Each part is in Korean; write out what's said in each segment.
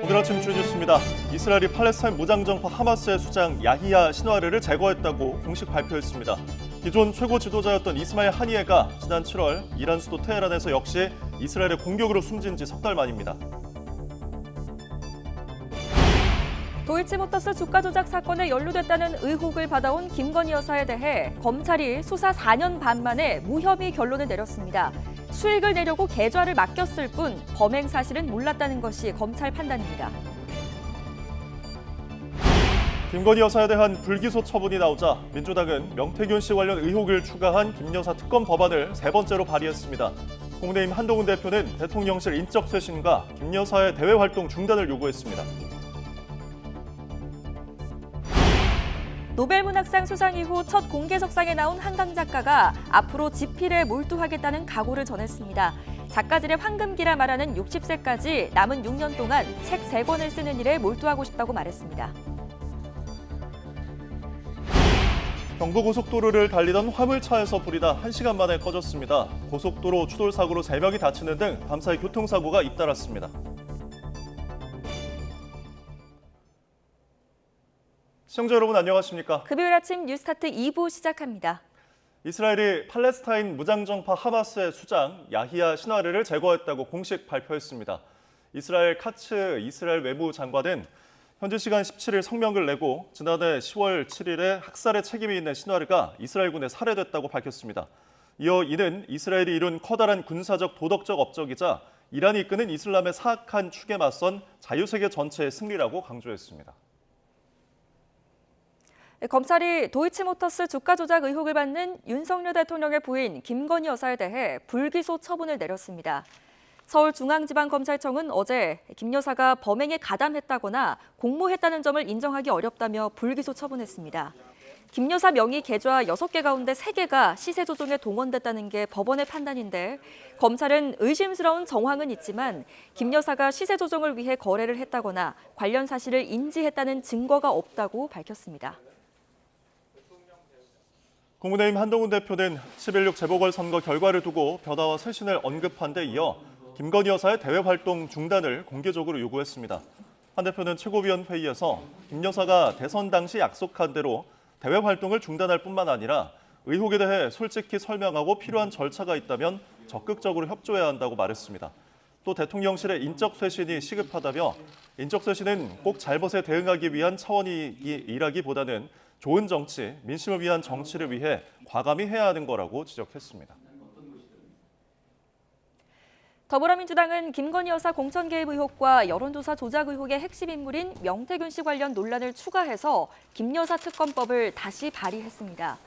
오늘 아침 주 뉴스입니다. 이스라엘이 팔레스타인 무장정파 하마스의 수장 야히야 신와르를 제거했다고 공식 발표했습니다. 기존 최고 지도자였던 이스마일 하니예가 지난 7월 이란 수도 테헤란에서 역시 이스라엘의 공격으로 숨진 지 석 달 만입니다. 도이치모터스 주가 조작 사건에 연루됐다는 의혹을 받아온 김건희 여사에 대해 검찰이 수사 4년 반 만에 무혐의 결론을 내렸습니다. 수익을 내려고 계좌를 맡겼을 뿐 범행 사실은 몰랐다는 것이 검찰 판단입니다. 김건희 여사에 대한 불기소 처분이 나오자 민주당은 명태균 씨 관련 의혹을 추가한 김 여사 특검 법안을 세 번째로 발의했습니다. 국민의힘 한동훈 대표는 대통령실 인적 쇄신과 김 여사의 대외 활동 중단을 요구했습니다. 노벨문학상 수상 이후 첫 공개석상에 나온 한강 작가가 앞으로 집필에 몰두하겠다는 각오를 전했습니다. 작가들의 황금기라 말하는 60세까지 남은 6년 동안 책 3권을 쓰는 일에 몰두하고 싶다고 말했습니다. 경부고속도로를 달리던 화물차에서 불이 나 1시간 만에 꺼졌습니다. 고속도로 추돌 사고로 3명이 다치는 등 밤사이 교통사고가 잇따랐습니다. 시청자 여러분 안녕하십니까? 금요일 아침 뉴스타트 2부 시작합니다. 이스라엘이 팔레스타인 무장정파 하마스의 수장 야히야 신와르를 제거했다고 공식 발표했습니다. 이스라엘 카츠 이스라엘 외무장관은 현지 시간 17일 성명을 내고 지난해 10월 7일에 학살의 책임이 있는 신와르가 이스라엘군에 살해됐다고 밝혔습니다. 이어 이는 이스라엘이 이룬 커다란 군사적 도덕적 업적이자 이란이 이끄는 이슬람의 사악한 축에 맞선 자유세계 전체의 승리라고 강조했습니다. 검찰이 도이치모터스 주가 조작 의혹을 받는 윤석열 대통령의 부인 김건희 여사에 대해 불기소 처분을 내렸습니다. 서울중앙지방검찰청은 어제 김 여사가 범행에 가담했다거나 공모했다는 점을 인정하기 어렵다며 불기소 처분했습니다. 김 여사 명의 계좌 6개 가운데 3개가 시세 조종에 동원됐다는 게 법원의 판단인데 검찰은 의심스러운 정황은 있지만 김 여사가 시세 조종을 위해 거래를 했다거나 관련 사실을 인지했다는 증거가 없다고 밝혔습니다. 국민의힘 한동훈 대표는 11.6 재보궐선거 결과를 두고 변화와 쇄신을 언급한 데 이어 김건희 여사의 대외 활동 중단을 공개적으로 요구했습니다. 한 대표는 최고위원회의에서 김 여사가 대선 당시 약속한 대로 대외 활동을 중단할 뿐만 아니라 의혹에 대해 솔직히 설명하고 필요한 절차가 있다면 적극적으로 협조해야 한다고 말했습니다. 또 대통령실의 인적 쇄신이 시급하다며 인적 쇄신은 꼭 잘못에 대응하기 위한 차원이라기보다는 좋은 정치, 민심을 위한 정치를 위해 과감히 해야 하는 거라고 지적했습니다. 더불어민주당은 김건희 여사 공천 개입 의혹과 여론조사 조작 의혹의 핵심 인물인 명태균 씨 관련 논란을 추가해서 김 여사 특검법을 다시 발의했습니다.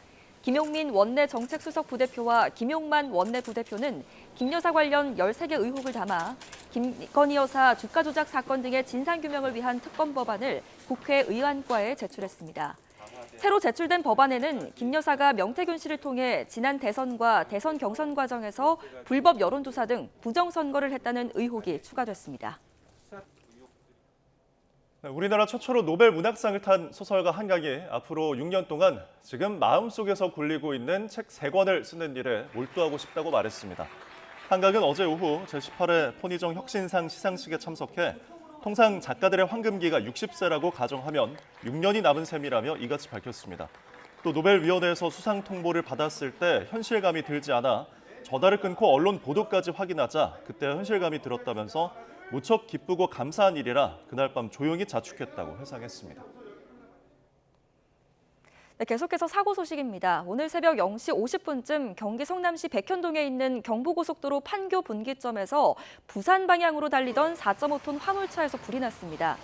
김용민 원내 정책수석 부대표와 김용만 원내 부대표는 김 여사 관련 13개 의혹을 담아 김건희 여사 주가 조작 사건 등의 진상규명을 위한 특검 법안을 국회 의안과에 제출했습니다. 새로 제출된 법안에는 김 여사가 명태균 씨를 통해 지난 대선과 대선 경선 과정에서 불법 여론조사 등 부정선거를 했다는 의혹이 추가됐습니다. 우리나라 최초로 노벨 문학상을 탄 소설가 한강이 앞으로 6년 동안 지금 마음속에서 굴리고 있는 책 3권을 쓰는 일에 몰두하고 싶다고 말했습니다. 한강은 어제 오후 제18회 포니정 혁신상 시상식에 참석해 통상 작가들의 황금기가 60세라고 가정하면 6년이 남은 셈이라며 이같이 밝혔습니다. 또 노벨위원회에서 수상 통보를 받았을 때 현실감이 들지 않아 전화를 끊고 언론 보도까지 확인하자 그때 현실감이 들었다면서 무척 기쁘고 감사한 일이라 그날 밤 조용히 자축했다고 회상했습니다. 네, 계속해서 사고 소식입니다. 오늘 새벽 0시 50분쯤 경기 성남시 백현동에 있는 경부고속도로 판교 분기점에서 부산 방향으로 달리던 4.5톤 화물차에서 불이 났습니다.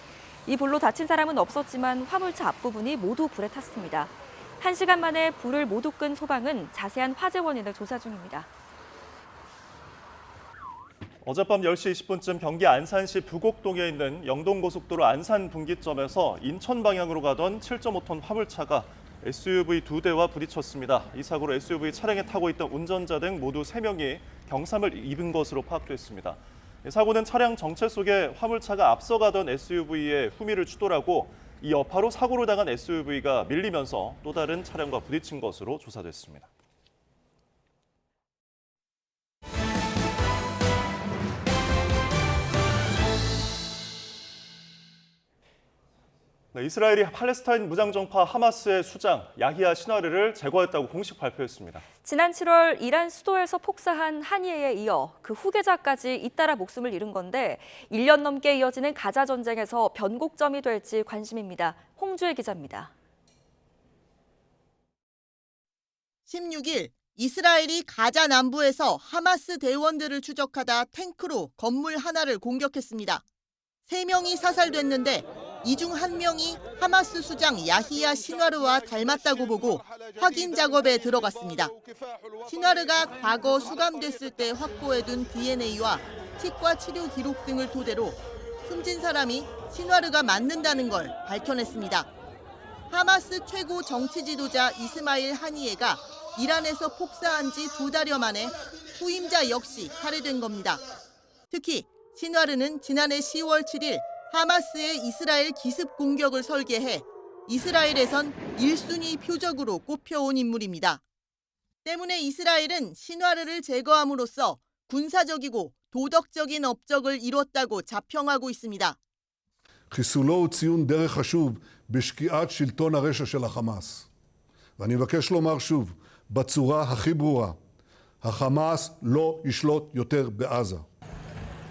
이 불로 다친 사람은 없었지만 화물차 앞부분이 모두 불에 탔습니다. 1시간 만에 불을 모두 끈 소방은 자세한 화재 원인을 조사 중입니다. 어젯밤 10시 20분쯤 경기 안산시 부곡동에 있는 영동고속도로 안산 분기점에서 인천 방향으로 가던 7.5톤 화물차가 SUV 2대와 부딪혔습니다. 이 사고로 SUV 차량에 타고 있던 운전자 등 모두 3명이 경삼을 입은 것으로 파악됐습니다. 사고는 차량 정체 속에 화물차가 앞서가던 SUV의 후미를 추돌하고 이 여파로 사고를 당한 SUV가 밀리면서 또 다른 차량과 부딪힌 것으로 조사됐습니다. 네, 이스라엘이 팔레스타인 무장정파 하마스의 수장 야히야 시나르를 제거했다고 공식 발표했습니다. 지난 7월 이란 수도에서 폭사한 하니에에 이어 그 후계자까지 잇따라 목숨을 잃은 건데 1년 넘게 이어지는 가자 전쟁에서 변곡점이 될지 관심입니다. 홍주혜 기자입니다. 16일 이스라엘이 가자 남부에서 하마스 대원들을 추적하다 탱크로 건물 하나를 공격했습니다. 3명이 사살됐는데 이 중 1명이 하마스 수장 야히야 시나르와 닮았다고 보고 확인 작업에 들어갔습니다. 시나르가 과거 수감됐을 때 확보해둔 DNA와 치과 치료 기록 등을 토대로 숨진 사람이 시나르가 맞는다는 걸 밝혀냈습니다. 하마스 최고 정치 지도자 이스마일 하니에가 이란에서 폭사한 지 2달여 만에 후임자 역시 살해된 겁니다. 특히 시나르는 지난해 10월 7일 하마스의 이스라엘 기습 공격을 설계해 이스라엘에선 1순위 표적으로 꼽혀온 인물입니다. 때문에 이스라엘은 시나르를 제거함으로써 군사적이고 도덕적인 업적을 이뤘다고 자평하고 있습니다. חיסולו הוא ציון דרך חשוב בשקיעת שלטון הרשע של החמאס. ואני מבקש לומר שוב, בצורה הכי ברורה, החמאס לא ישלוט יותר בעזה.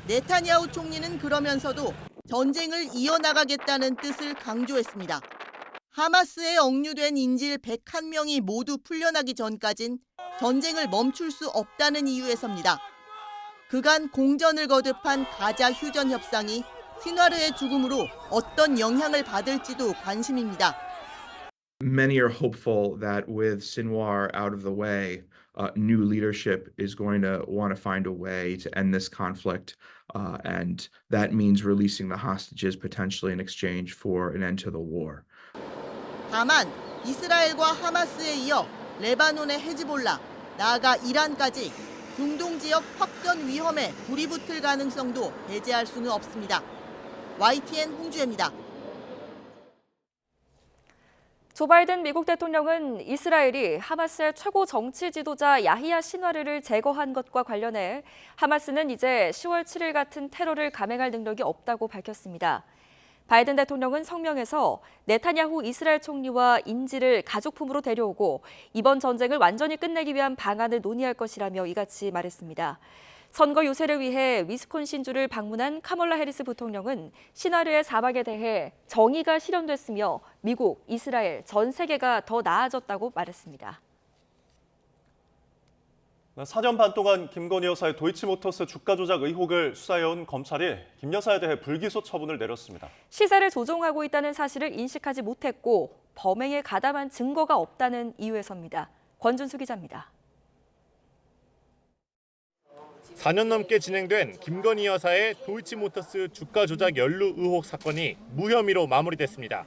네타냐후 총리는 그러면서도 전쟁을 이어나가겠다는 뜻을 강조했습니다. 하마스에 억류된 인질 101명이 모두 풀려나기 전까진 전쟁을 멈출 수 없다는 이유에서입니다. 그간 공전을 거듭한 가자 휴전 협상이 시나르의 죽음으로 어떤 영향을 받을지도 관심입니다. Many are hopeful that with Sinwar out of the way, new leadership is going to want to find a way to end this conflict, and that means releasing the hostages potentially in exchange for an end to the war. 다만 이스라엘과 하마스에 이어 레바논의 헤즈볼라, 나아가 이란까지 중동 지역 확전 위험에 불이 붙을 가능성도 배제할 수는 없습니다. YTN 홍주혜입니다. 조 바이든 미국 대통령은 이스라엘이 하마스의 최고 정치 지도자 야히야 시나르를 제거한 것과 관련해 하마스는 이제 10월 7일 같은 테러를 감행할 능력이 없다고 밝혔습니다. 바이든 대통령은 성명에서 네타냐후 이스라엘 총리와 인질을 가족품으로 데려오고 이번 전쟁을 완전히 끝내기 위한 방안을 논의할 것이라며 이같이 말했습니다. 선거 유세를 위해 위스콘신주를 방문한 카멀라 해리스 부통령은 시나르의 사망에 대해 정의가 실현됐으며 미국, 이스라엘, 전 세계가 더 나아졌다고 말했습니다. 4년 반 동안 김건희 여사의 도이치모터스 주가 조작 의혹을 수사해온 검찰이 김 여사에 대해 불기소 처분을 내렸습니다. 시세를 조종하고 있다는 사실을 인식하지 못했고 범행에 가담한 증거가 없다는 이유에서입니다. 권준수 기자입니다. 4년 넘게 진행된 김건희 여사의 도이치모터스 주가 조작 연루 의혹 사건이 무혐의로 마무리됐습니다.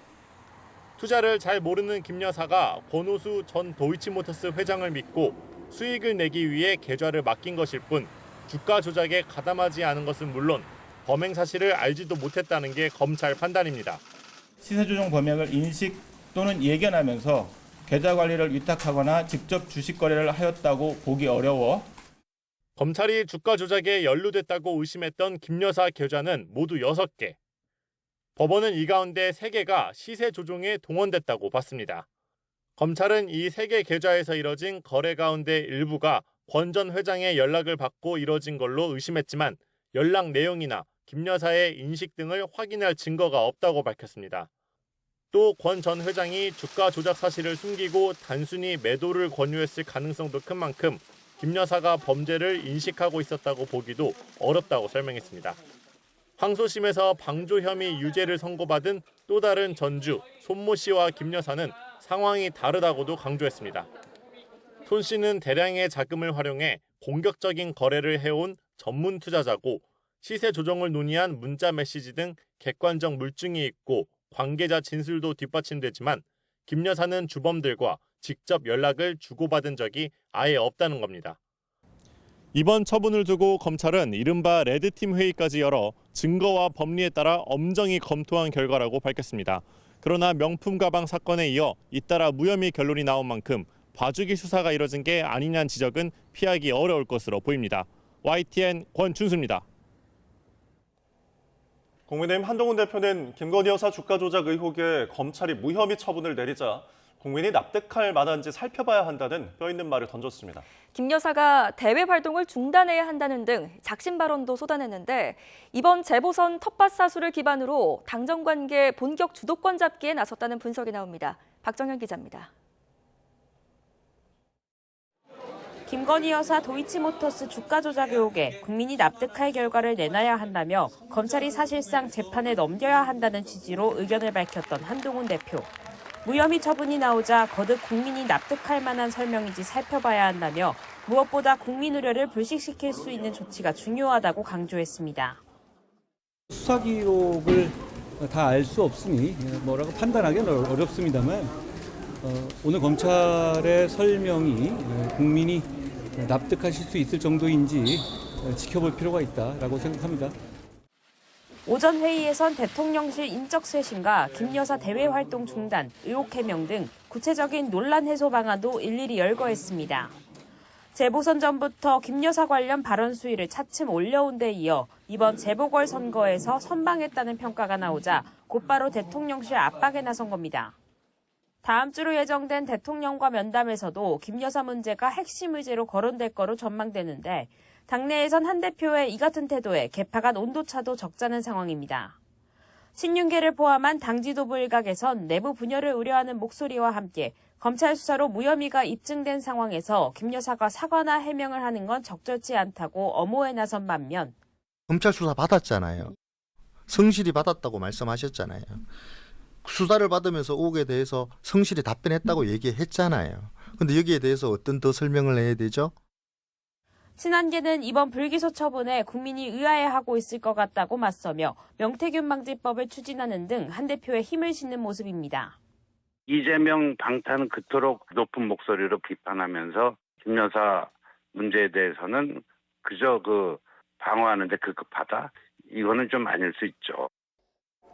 투자를 잘 모르는 김 여사가 권오수 전 도이치모터스 회장을 믿고 수익을 내기 위해 계좌를 맡긴 것일 뿐 주가 조작에 가담하지 않은 것은 물론 범행 사실을 알지도 못했다는 게 검찰 판단입니다. 시세 조정 범행을 인식 또는 예견하면서 계좌 관리를 위탁하거나 직접 주식 거래를 하였다고 보기 어려워 검찰이 주가 조작에 연루됐다고 의심했던 김 여사 계좌는 모두 6개. 법원은 이 가운데 3개가 시세 조종에 동원됐다고 봤습니다. 검찰은 이 3개 계좌에서 이뤄진 거래 가운데 일부가 권 전 회장의 연락을 받고 이뤄진 걸로 의심했지만 연락 내용이나 김 여사의 인식 등을 확인할 증거가 없다고 밝혔습니다. 또 권 전 회장이 주가 조작 사실을 숨기고 단순히 매도를 권유했을 가능성도 큰 만큼 김 여사가 범죄를 인식하고 있었다고 보기도 어렵다고 설명했습니다. 항소심에서 방조 혐의 유죄를 선고받은 또 다른 전주 손모 씨와 김 여사는 상황이 다르다고도 강조했습니다. 손 씨는 대량의 자금을 활용해 공격적인 거래를 해온 전문 투자자고 시세 조정을 논의한 문자 메시지 등 객관적 물증이 있고 관계자 진술도 뒷받침되지만 김 여사는 주범들과 직접 연락을 주고받은 적이 아예 없다는 겁니다. 이번 처분을 두고 검찰은 이른바 레드팀 회의까지 열어 증거와 법리에 따라 엄정히 검토한 결과라고 밝혔습니다. 그러나 명품 가방 사건에 이어 잇따라 무혐의 결론이 나온 만큼 봐주기 수사가 이뤄진 게 아니냐는 지적은 피하기 어려울 것으로 보입니다. YTN 권준수입니다. 국민의힘 한동훈 대표는 김건희 여사 주가 조작 의혹에 검찰이 무혐의 처분을 내리자 국민이 납득할 만한지 살펴봐야 한다는 뼈 있는 말을 던졌습니다. 김 여사가 대외 활동을 중단해야 한다는 등 작심 발언도 쏟아냈는데 이번 재보선 텃밭 사수를 기반으로 당정 관계 본격 주도권 잡기에 나섰다는 분석이 나옵니다. 박정현 기자입니다. 김건희 여사 도이치모터스 주가 조작 의혹에 국민이 납득할 결과를 내놔야 한다며 검찰이 사실상 재판에 넘겨야 한다는 취지로 의견을 밝혔던 한동훈 대표. 무혐의 처분이 나오자 거듭 국민이 납득할 만한 설명인지 살펴봐야 한다며 무엇보다 국민 우려를 불식시킬 수 있는 조치가 중요하다고 강조했습니다. 수사 기록을 다 알 수 없으니 뭐라고 판단하기는 어렵습니다만 오늘 검찰의 설명이 국민이 납득하실 수 있을 정도인지 지켜볼 필요가 있다라고 생각합니다. 오전 회의에선 대통령실 인적 쇄신과 김 여사 대외 활동 중단, 의혹 해명 등 구체적인 논란 해소 방안도 일일이 열거했습니다. 재보선 전부터 김 여사 관련 발언 수위를 차츰 올려온 데 이어 이번 재보궐선거에서 선방했다는 평가가 나오자 곧바로 대통령실 압박에 나선 겁니다. 다음 주로 예정된 대통령과 면담에서도 김 여사 문제가 핵심 의제로 거론될 거로 전망되는데 당내에선 한 대표의 이 같은 태도에 개파 간 온도차도 적잖은 상황입니다. 친윤계를 포함한 당 지도부 일각에선 내부 분열을 우려하는 목소리와 함께 검찰 수사로 무혐의가 입증된 상황에서 김 여사가 사과나 해명을 하는 건 적절치 않다고 엄호에 나선 반면 검찰 수사 받았잖아요. 성실히 받았다고 말씀하셨잖아요. 수사를 받으면서 의혹에 대해서 성실히 답변했다고 얘기했잖아요. 근데 여기에 대해서 어떤 더 설명을 해야 되죠? 친한계는 이번 불기소 처분에 국민이 의아해하고 있을 것 같다고 맞서며 명태균 방지법을 추진하는 등 한 대표의 힘을 싣는 모습입니다. 이재명 방탄은 그토록 높은 목소리로 비판하면서 김 여사 문제에 대해서는 그저 방어하는데 급하다? 이거는 좀 아닐 수 있죠.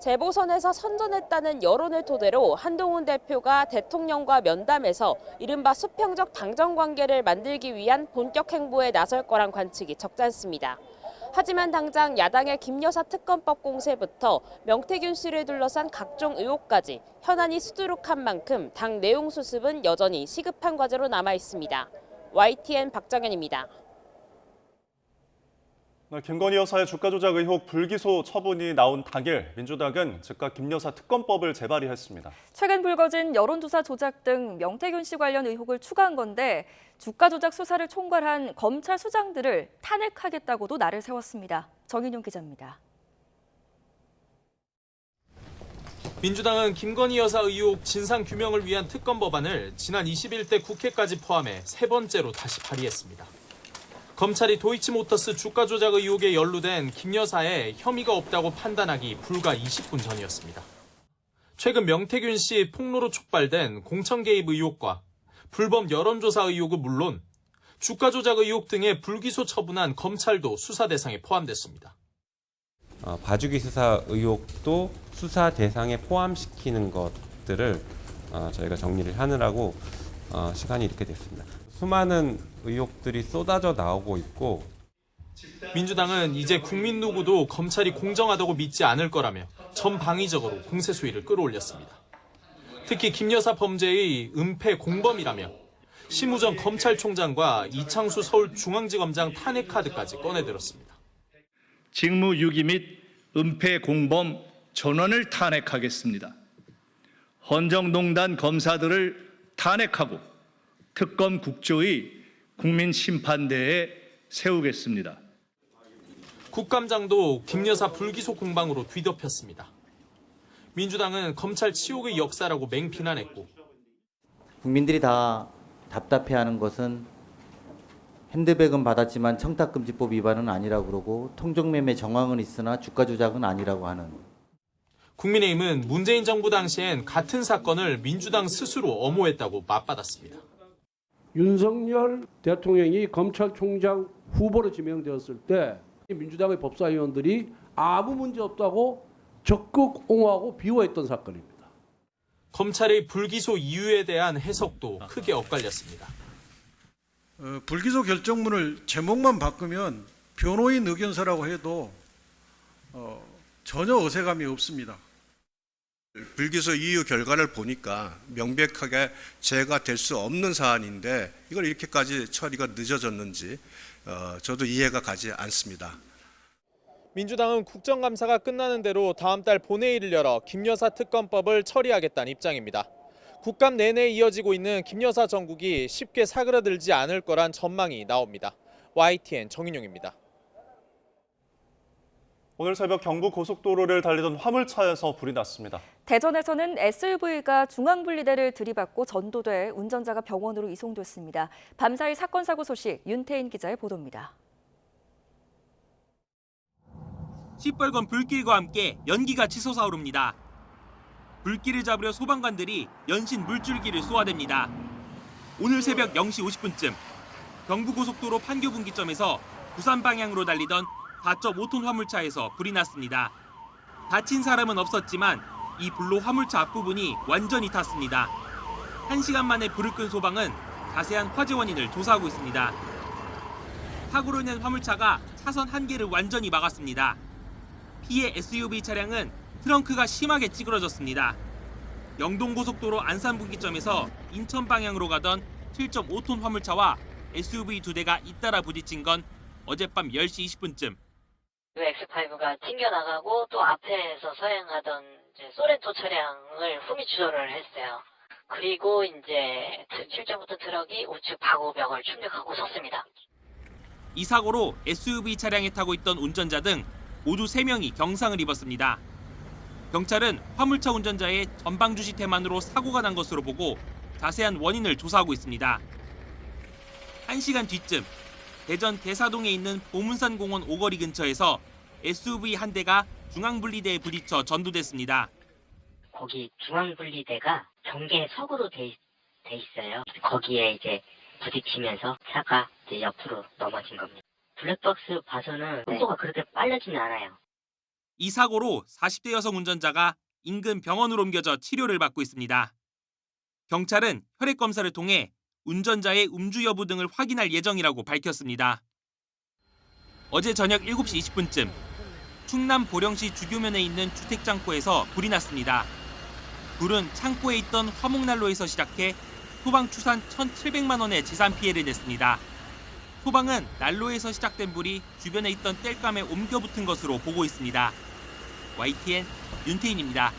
재보선에서 선전했다는 여론을 토대로 한동훈 대표가 대통령과 면담에서 이른바 수평적 당정 관계를 만들기 위한 본격 행보에 나설 거란 관측이 적잖습니다. 하지만 당장 야당의 김 여사 특검법 공세부터 명태균 씨를 둘러싼 각종 의혹까지 현안이 수두룩한 만큼 당 내용 수습은 여전히 시급한 과제로 남아 있습니다. YTN 박정현입니다. 김건희 여사의 주가 조작 의혹 불기소 처분이 나온 당일 민주당은 즉각 김 여사 특검법을 재발의했습니다. 최근 불거진 여론조사 조작 등 명태균 씨 관련 의혹을 추가한 건데 주가 조작 수사를 총괄한 검찰 수장들을 탄핵하겠다고도 날을 세웠습니다. 정인용 기자입니다. 민주당은 김건희 여사 의혹 진상규명을 위한 특검 법안을 지난 21대 국회까지 포함해 세 번째로 다시 발의했습니다. 검찰이 도이치모터스 주가 조작 의혹에 연루된 김 여사의 혐의가 없다고 판단하기 불과 20분 전이었습니다. 최근 명태균 씨 폭로로 촉발된 공천 개입 의혹과 불법 여론조사 의혹은 물론 주가 조작 의혹 등의 불기소 처분한 검찰도 수사 대상에 포함됐습니다. 봐주기 수사 의혹도 수사 대상에 포함시키는 것들을 저희가 정리를 하느라고 시간이 이렇게 됐습니다. 수많은 의혹들이 쏟아져 나오고 있고 민주당은 이제 국민 누구도 검찰이 공정하다고 믿지 않을 거라며 전방위적으로 공세 수위를 끌어올렸습니다. 특히 김 여사 범죄의 은폐 공범이라며 심우정 검찰총장과 이창수 서울중앙지검장 탄핵 카드까지 꺼내들었습니다. 직무유기 및 은폐 공범 전원을 탄핵하겠습니다. 헌정농단 검사들을 탄핵하고 특검 국조의 국민심판대에 세우겠습니다. 국감장도 김 여사 불기소 공방으로 뒤덮였습니다. 민주당은 검찰 치욕의 역사라고 맹비난했고 국민들이 다 답답해하는 것은 핸드백은 받았지만 청탁금지법 위반은 아니라고 그러고 통정매매 정황은 있으나 주가 조작은 아니라고 하는. 국민의힘은 문재인 정부 당시엔 같은 사건을 민주당 스스로 엄호했다고 맞받았습니다. 윤석열 대통령이 검찰총장 후보로 지명되었을 때 민주당의 법사위원들이 아무 문제 없다고 적극 옹호하고 비호했던 사건입니다. 검찰의 불기소 이유에 대한 해석도 크게 엇갈렸습니다. 불기소 결정문을 제목만 바꾸면 변호인 의견서라고 해도 전혀 어색함이 없습니다. 불기소 이유 결과를 보니까 명백하게 죄가 될 수 없는 사안인데 이걸 이렇게까지 처리가 늦어졌는지 저도 이해가 가지 않습니다. 민주당은 국정감사가 끝나는 대로 다음 달 본회의를 열어 김 여사 특검법을 처리하겠다는 입장입니다. 국감 내내 이어지고 있는 김 여사 정국이 쉽게 사그라들지 않을 거란 전망이 나옵니다. YTN 정인용입니다. 오늘 새벽 경부 고속도로를 달리던 화물차에서 불이 났습니다. 대전에서는 SUV가 중앙분리대를 들이받고 전도돼 운전자가 병원으로 이송됐습니다. 밤사이 사건 사고 소식 윤태인 기자의 보도입니다. 시뻘건 불길과 함께 연기가 치솟아오릅니다. 불길을 잡으려 소방관들이 연신 물줄기를 쏘아댑니다. 오늘 새벽 0시 50분쯤 경부고속도로 판교분기점에서 부산 방향으로 달리던 4.5톤 화물차에서 불이 났습니다. 다친 사람은 없었지만 이 불로 화물차 앞부분이 완전히 탔습니다. 1시간 만에 불을 끈 소방은 자세한 화재 원인을 조사하고 있습니다. 사고로 인한 화물차가 차선 한 개를 완전히 막았습니다. 피해 SUV 차량은 트렁크가 심하게 찌그러졌습니다. 영동고속도로 안산분기점에서 인천 방향으로 가던 7.5톤 화물차와 SUV 2대가 잇따라 부딪힌 건 어젯밤 10시 20분쯤. X5가 튕겨나가고 또 앞에서 서행하던 소렌토 차량을 후미 추돌을 했어요. 그리고 이제 7.5톤 트럭이 우측 바구벽을 충격하고 섰습니다. 이 사고로 SUV 차량에 타고 있던 운전자 등 모두 3명이 경상을 입었습니다. 경찰은 화물차 운전자의 전방주시 태만으로 사고가 난 것으로 보고 자세한 원인을 조사하고 있습니다. 1시간 뒤쯤 대전 대사동에 있는 보문산 공원 오거리 근처에서 SUV 한 대가 중앙분리대에 부딪혀 전도됐습니다. 거기 중앙분리대가 경계석으로 돼 있어요. 거기에 이제 부딪히면서 차가 이제 옆으로 넘어진 겁니다. 블랙박스 봐서는 속도가 그렇게 빠르지는 않아요. 이 사고로 40대 여성 운전자가 인근 병원으로 옮겨져 치료를 받고 있습니다. 경찰은 혈액 검사를 통해 운전자의 음주 여부 등을 확인할 예정이라고 밝혔습니다. 어제 저녁 7시 20분쯤 충남 보령시 주교면에 있는 주택창고에서 불이 났습니다. 불은 창고에 있던 화목난로에서 시작해 소방 추산 1,700만 원의 재산 피해를 냈습니다. 소방은 난로에서 시작된 불이 주변에 있던 땔감에 옮겨 붙은 것으로 보고 있습니다. YTN 윤태인입니다.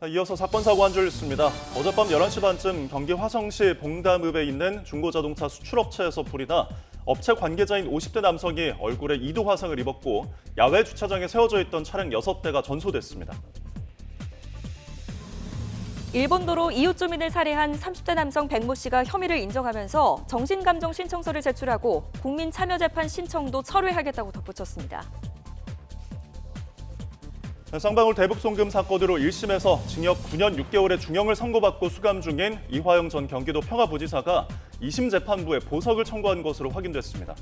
이어서 사건 사고 한 줄 있습니다. 어젯밤 11시 반쯤 경기 화성시 봉담읍에 있는 중고자동차 수출업체에서 불이 나 업체 관계자인 50대 남성이 얼굴에 2도 화상을 입었고 야외 주차장에 세워져 있던 차량 6대가 전소됐습니다. 일본도로 이웃 주민을 살해한 30대 남성 백모 씨가 혐의를 인정하면서 정신감정 신청서를 제출하고 국민참여재판 신청도 철회하겠다고 덧붙였습니다. 쌍방울 대북송금 사건으로 1심에서 징역 9년 6개월의 중형을 선고받고 수감 중인 이화영 전 경기도 평화부지사가 2심 재판부에 보석을 청구한 것으로 확인됐습니다.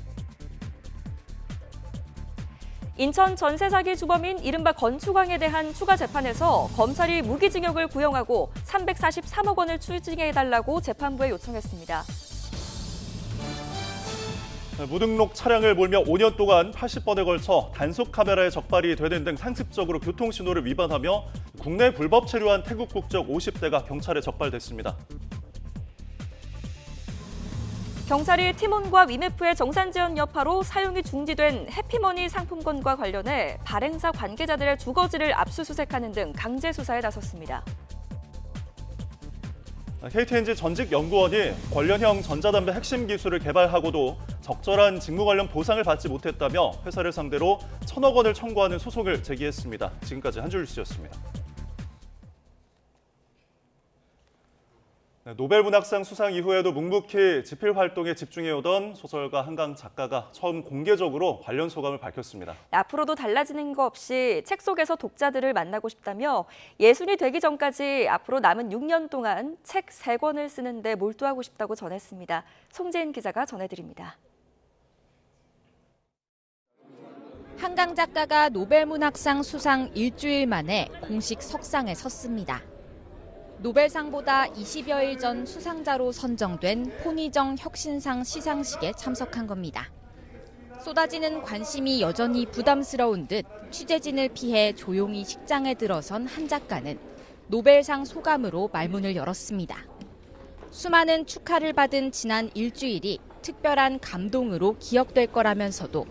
인천 전세 사기 주범인 이른바 건축왕에 대한 추가 재판에서 검찰이 무기징역을 구형하고 343억 원을 추징해달라고 재판부에 요청했습니다. 무등록 차량을 몰며 5년 동안 80번에 걸쳐 단속 카메라에 적발이 되는 등 상습적으로 교통신호를 위반하며 국내 불법 체류한 태국 국적 50대가 경찰에 적발됐습니다. 경찰이 티몬과 위메프의 정산지원 여파로 사용이 중지된 해피머니 상품권과 관련해 발행사 관계자들의 주거지를 압수수색하는 등 강제 수사에 나섰습니다. KTNG 전직 연구원이 관련형 전자담배 핵심 기술을 개발하고도 적절한 직무 관련 보상을 받지 못했다며 회사를 상대로 1,000억 원을 청구하는 소송을 제기했습니다. 지금까지 한줄 뉴스였습니다. 노벨문학상 수상 이후에도 묵묵히 집필 활동에 집중해오던 소설가 한강 작가가 처음 공개적으로 관련 소감을 밝혔습니다. 앞으로도 달라지는 거 없이 책 속에서 독자들을 만나고 싶다며 예순이 되기 전까지 앞으로 남은 6년 동안 책 3권을 쓰는 데 몰두하고 싶다고 전했습니다. 송재인 기자가 전해드립니다. 한강 작가가 노벨문학상 수상 일주일 만에 공식 석상에 섰습니다. 노벨상보다 20여일 전 수상자로 선정된 포니정 혁신상 시상식에 참석한 겁니다. 쏟아지는 관심이 여전히 부담스러운 듯 취재진을 피해 조용히 식장에 들어선 한 작가는 노벨상 소감으로 말문을 열었습니다. 수많은 축하를 받은 지난 일주일이 특별한 감동으로 기억될 거라면서도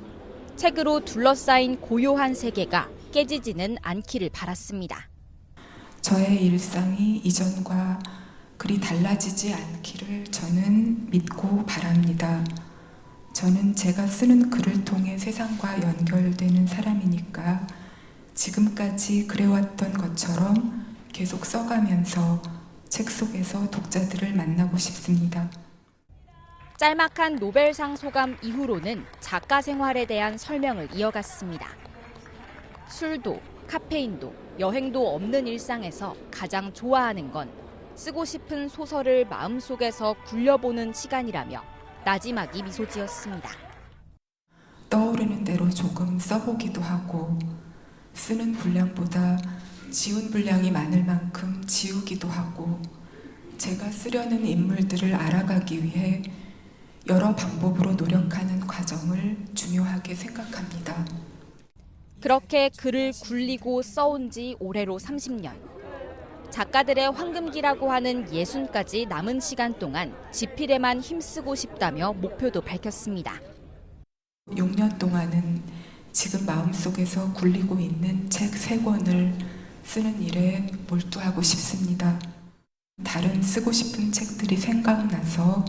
책으로 둘러싸인 고요한 세계가 깨지지는 않기를 바랐습니다. 저의 일상이 이전과 그리 달라지지 않기를 저는 믿고 바랍니다. 저는 제가 쓰는 글을 통해 세상과 연결되는 사람이니까 지금까지 그래왔던 것처럼 계속 써가면서 책 속에서 독자들을 만나고 싶습니다. 짤막한 노벨상 소감 이후로는 작가 생활에 대한 설명을 이어갔습니다. 술도, 카페인도, 여행도 없는 일상에서 가장 좋아하는 건 쓰고 싶은 소설을 마음속에서 굴려보는 시간이라며 나지막이 미소 지었습니다. 떠오르는 대로 조금 써보기도 하고 쓰는 분량보다 지운 분량이 많을 만큼 지우기도 하고 제가 쓰려는 인물들을 알아가기 위해 여러 방법으로 노력하는 과정을 중요하게 생각합니다. 그렇게 글을 굴리고 써온 지 올해로 30년. 작가들의 황금기라고 하는 60까지 남은 시간 동안 집필에만 힘쓰고 싶다며 목표도 밝혔습니다. 6년 동안은 지금 마음속에서 굴리고 있는 책 3권을 쓰는 일에 몰두하고 싶습니다. 다른 쓰고 싶은 책들이 생각나서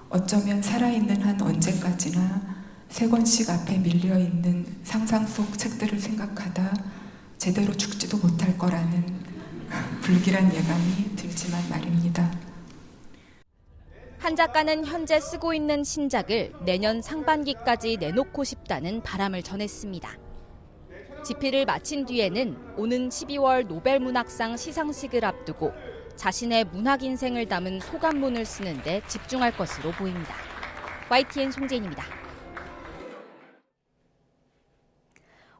어쩌면 살아있는 한 언제까지나 3권씩 앞에 밀려있는 상상 속 책들을 생각하다 제대로 죽지도 못할 거라는 불길한 예감이 들지만 말입니다. 한 작가는 현재 쓰고 있는 신작을 내년 상반기까지 내놓고 싶다는 바람을 전했습니다. 집필을 마친 뒤에는 오는 12월 노벨문학상 시상식을 앞두고 자신의 문학 인생을 담은 소감문을 쓰는 데 집중할 것으로 보입니다. YTN 송재인입니다.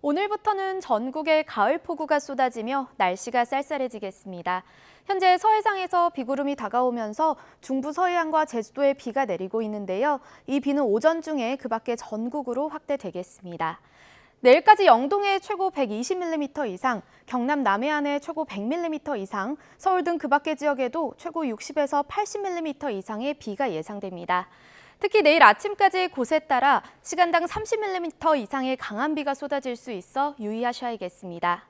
오늘부터는 전국에 가을 폭우가 쏟아지며 날씨가 쌀쌀해지겠습니다. 현재 서해상에서 비구름이 다가오면서 중부 서해안과 제주도에 비가 내리고 있는데요. 이 비는 오전 중에 그 밖에 전국으로 확대되겠습니다. 내일까지 영동에 최고 120mm 이상, 경남 남해안에 최고 100mm 이상, 서울 등 그 밖의 지역에도 최고 60에서 80mm 이상의 비가 예상됩니다. 특히 내일 아침까지 곳에 따라 시간당 30mm 이상의 강한 비가 쏟아질 수 있어 유의하셔야겠습니다.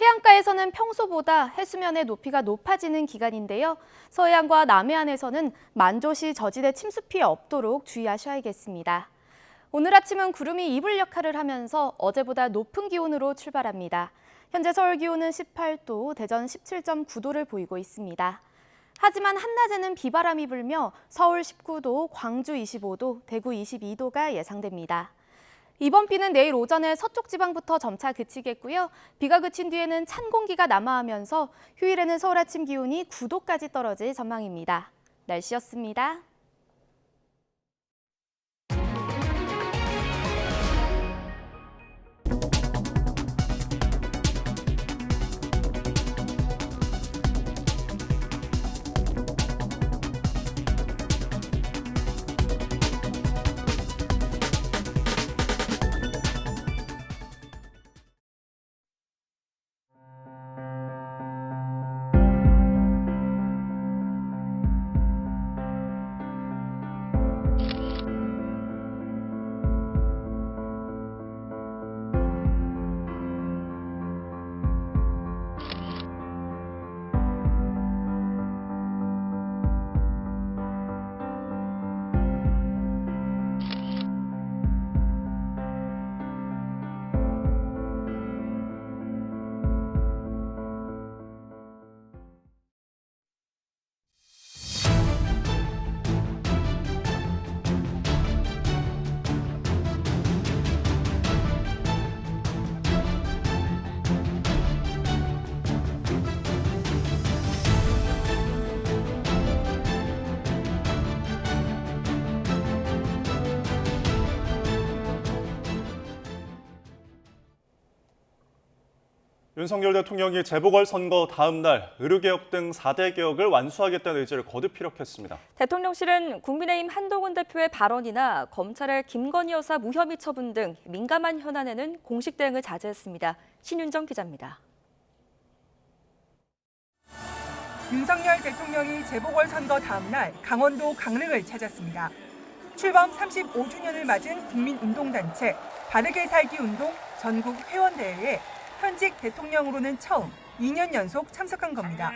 해안가에서는 평소보다 해수면의 높이가 높아지는 기간인데요. 서해안과 남해안에서는 만조시 저지대 침수 피해 없도록 주의하셔야겠습니다. 오늘 아침은 구름이 이불 역할을 하면서 어제보다 높은 기온으로 출발합니다. 현재 서울 기온은 18도, 대전 17.9도를 보이고 있습니다. 하지만 한낮에는 비바람이 불며 서울 19도, 광주 25도, 대구 22도가 예상됩니다. 이번 비는 내일 오전에 서쪽 지방부터 점차 그치겠고요. 비가 그친 뒤에는 찬 공기가 남하하면서 휴일에는 서울 아침 기온이 9도까지 떨어질 전망입니다. 날씨였습니다. 윤석열 대통령이 재보궐선거 다음 날 의료개혁 등 4대 개혁을 완수하겠다는 의지를 거듭 피력했습니다. 대통령실은 국민의힘 한동훈 대표의 발언이나 검찰의 김건희 여사 무혐의 처분 등 민감한 현안에는 공식 대응을 자제했습니다. 신윤정 기자입니다. 윤석열 대통령이 재보궐선거 다음 날 강원도 강릉을 찾았습니다. 출범 35주년을 맞은 국민운동단체 바르게 살기 운동 전국 회원대회에 현직 대통령으로는 처음 2년 연속 참석한 겁니다.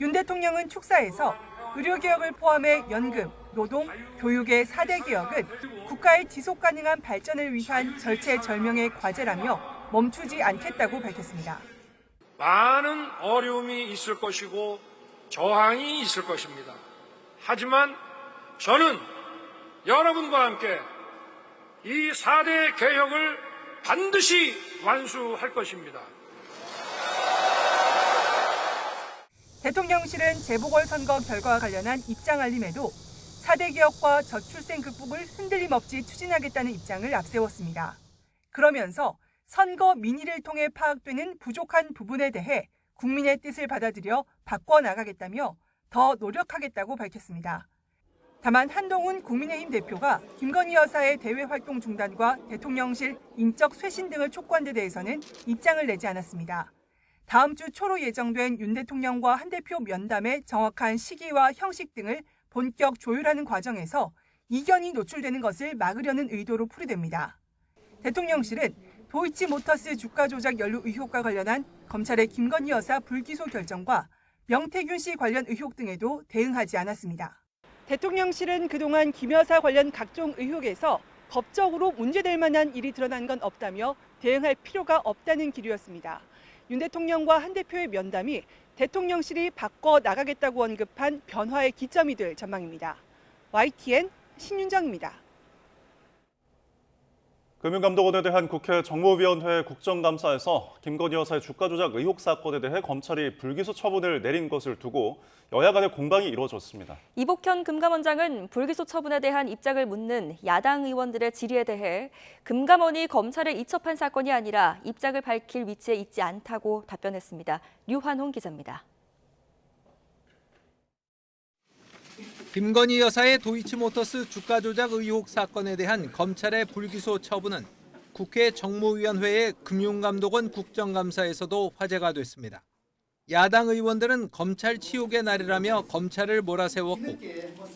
윤 대통령은 축사에서 의료개혁을 포함해 연금, 노동, 교육의 4대 개혁은 국가의 지속 가능한 발전을 위한 절체절명의 과제라며 멈추지 않겠다고 밝혔습니다. 많은 어려움이 있을 것이고 저항이 있을 것입니다. 하지만 저는 여러분과 함께 이 4대 개혁을 반드시 완수할 것입니다. 대통령실은 재보궐선거 결과와 관련한 입장 알림에도 4대 개혁과 저출생 극복을 흔들림 없이 추진하겠다는 입장을 앞세웠습니다. 그러면서 선거 민의를 통해 파악되는 부족한 부분에 대해 국민의 뜻을 받아들여 바꿔나가겠다며 더 노력하겠다고 밝혔습니다. 다만 한동훈 국민의힘 대표가 김건희 여사의 대외 활동 중단과 대통령실 인적 쇄신 등을 촉구한 데 대해서는 입장을 내지 않았습니다. 다음 주 초로 예정된 윤 대통령과 한 대표 면담의 정확한 시기와 형식 등을 본격 조율하는 과정에서 이견이 노출되는 것을 막으려는 의도로 풀이됩니다. 대통령실은 도이치모터스 주가 조작 연루 의혹과 관련한 검찰의 김건희 여사 불기소 결정과 명태균 씨 관련 의혹 등에도 대응하지 않았습니다. 대통령실은 그동안 김 여사 관련 각종 의혹에서 법적으로 문제될 만한 일이 드러난 건 없다며 대응할 필요가 없다는 기류였습니다. 윤 대통령과 한 대표의 면담이 대통령실이 바꿔 나가겠다고 언급한 변화의 기점이 될 전망입니다. YTN 신윤정입니다. 금융감독원에 대한 국회 정무위원회 국정감사에서 김건희 여사의 주가 조작 의혹 사건에 대해 검찰이 불기소 처분을 내린 것을 두고 여야 간의 공방이 이루어졌습니다. 이복현 금감원장은 불기소 처분에 대한 입장을 묻는 야당 의원들의 질의에 대해 금감원이 검찰에 이첩한 사건이 아니라 입장을 밝힐 위치에 있지 않다고 답변했습니다. 류환홍 기자입니다. 김건희 여사의 도이치모터스 주가 조작 의혹 사건에 대한 검찰의 불기소 처분은 국회 정무위원회의 금융감독원 국정감사에서도 화제가 됐습니다. 야당 의원들은 검찰 치욕의 날이라며 검찰을 몰아세웠고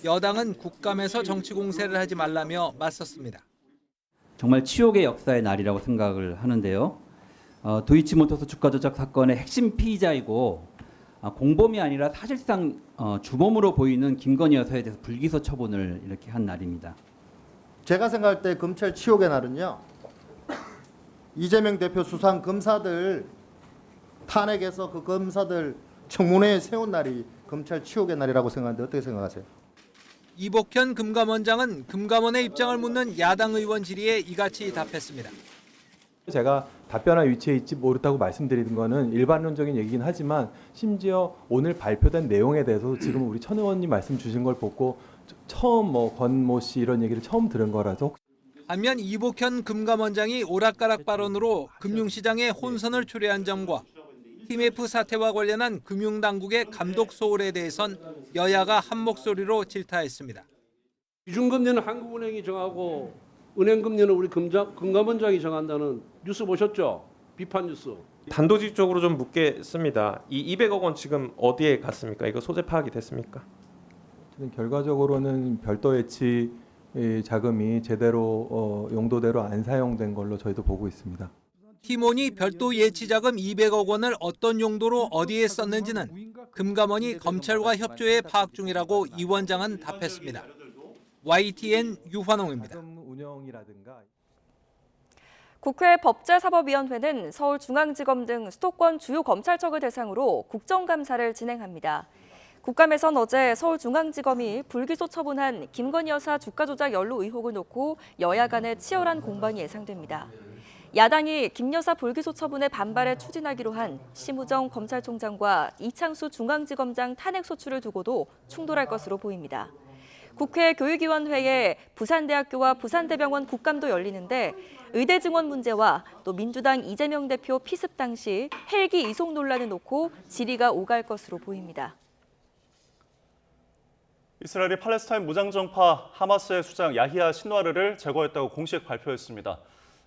여당은 국감에서 정치 공세를 하지 말라며 맞섰습니다. 정말 치욕의 역사의 날이라고 생각을 하는데요. 도이치모터스 주가 조작 사건의 핵심 피의자이고 공범이 아니라 사실상 주범으로 보이는 김건희 여사에 대해서 불기소 처분을 이렇게 한 날입니다. 제가 생각할 때 검찰 치욕의 날은요. 이재명 대표 수상 검사들 탄핵해서 그 검사들 청문회에 세운 날이 검찰 치욕의 날이라고 생각하는데 어떻게 생각하세요? 이복현 금감원장은 금감원의 입장을 묻는 야당 의원 질의에 이같이 답했습니다. 제가 답변할 위치에 있지 모르다고 말씀드리는 거는 일반론적인 얘기긴 하지만 심지어 오늘 발표된 내용에 대해서 지금 우리 천 의원님 말씀 주신 걸 보고 처음 권모 씨 이런 얘기를 처음 들은 거라서. 반면 이복현 금감원장이 오락가락 발언으로 금융시장의 혼선을 초래한 점과 TMF 사태와 관련한 금융당국의 감독 소홀에 대해선 여야가 한 목소리로 질타했습니다. 기준금리는 한국은행이 정하고 은행금리는 우리 금감원장이 정한다는 뉴스 보셨죠? 비판 뉴스. 단도직입적으로 좀 묻겠습니다. 이 200억 원 지금 어디에 갔습니까? 이거 소재 파악이 됐습니까? 결과적으로는 별도 예치 자금이 제대로 용도대로 안 사용된 걸로 저희도 보고 있습니다. 팀원이 별도 예치자금 200억 원을 어떤 용도로 어디에 썼는지는 금감원이 검찰과 협조해 파악 중이라고 이 원장은 답했습니다. YTN 유환홍입니다. 국회 법제사법위원회는 서울중앙지검 등 수도권 주요 검찰청을 대상으로 국정감사를 진행합니다. 국감에선 어제 서울중앙지검이 불기소 처분한 김건희 여사 주가 조작 연루 의혹을 놓고 여야 간의 치열한 공방이 예상됩니다. 야당이 김 여사 불기소 처분에 반발해 추진하기로 한 심우정 검찰총장과 이창수 중앙지검장 탄핵 소추를 두고도 충돌할 것으로 보입니다. 국회 교육위원회에 부산대학교와 부산대병원 국감도 열리는데 의대 증원 문제와 또 민주당 이재명 대표 피습 당시 헬기 이송 논란을 놓고 질의가 오갈 것으로 보입니다. 이스라엘이 팔레스타인 무장정파 하마스의 수장 야히야 신와르를 제거했다고 공식 발표했습니다.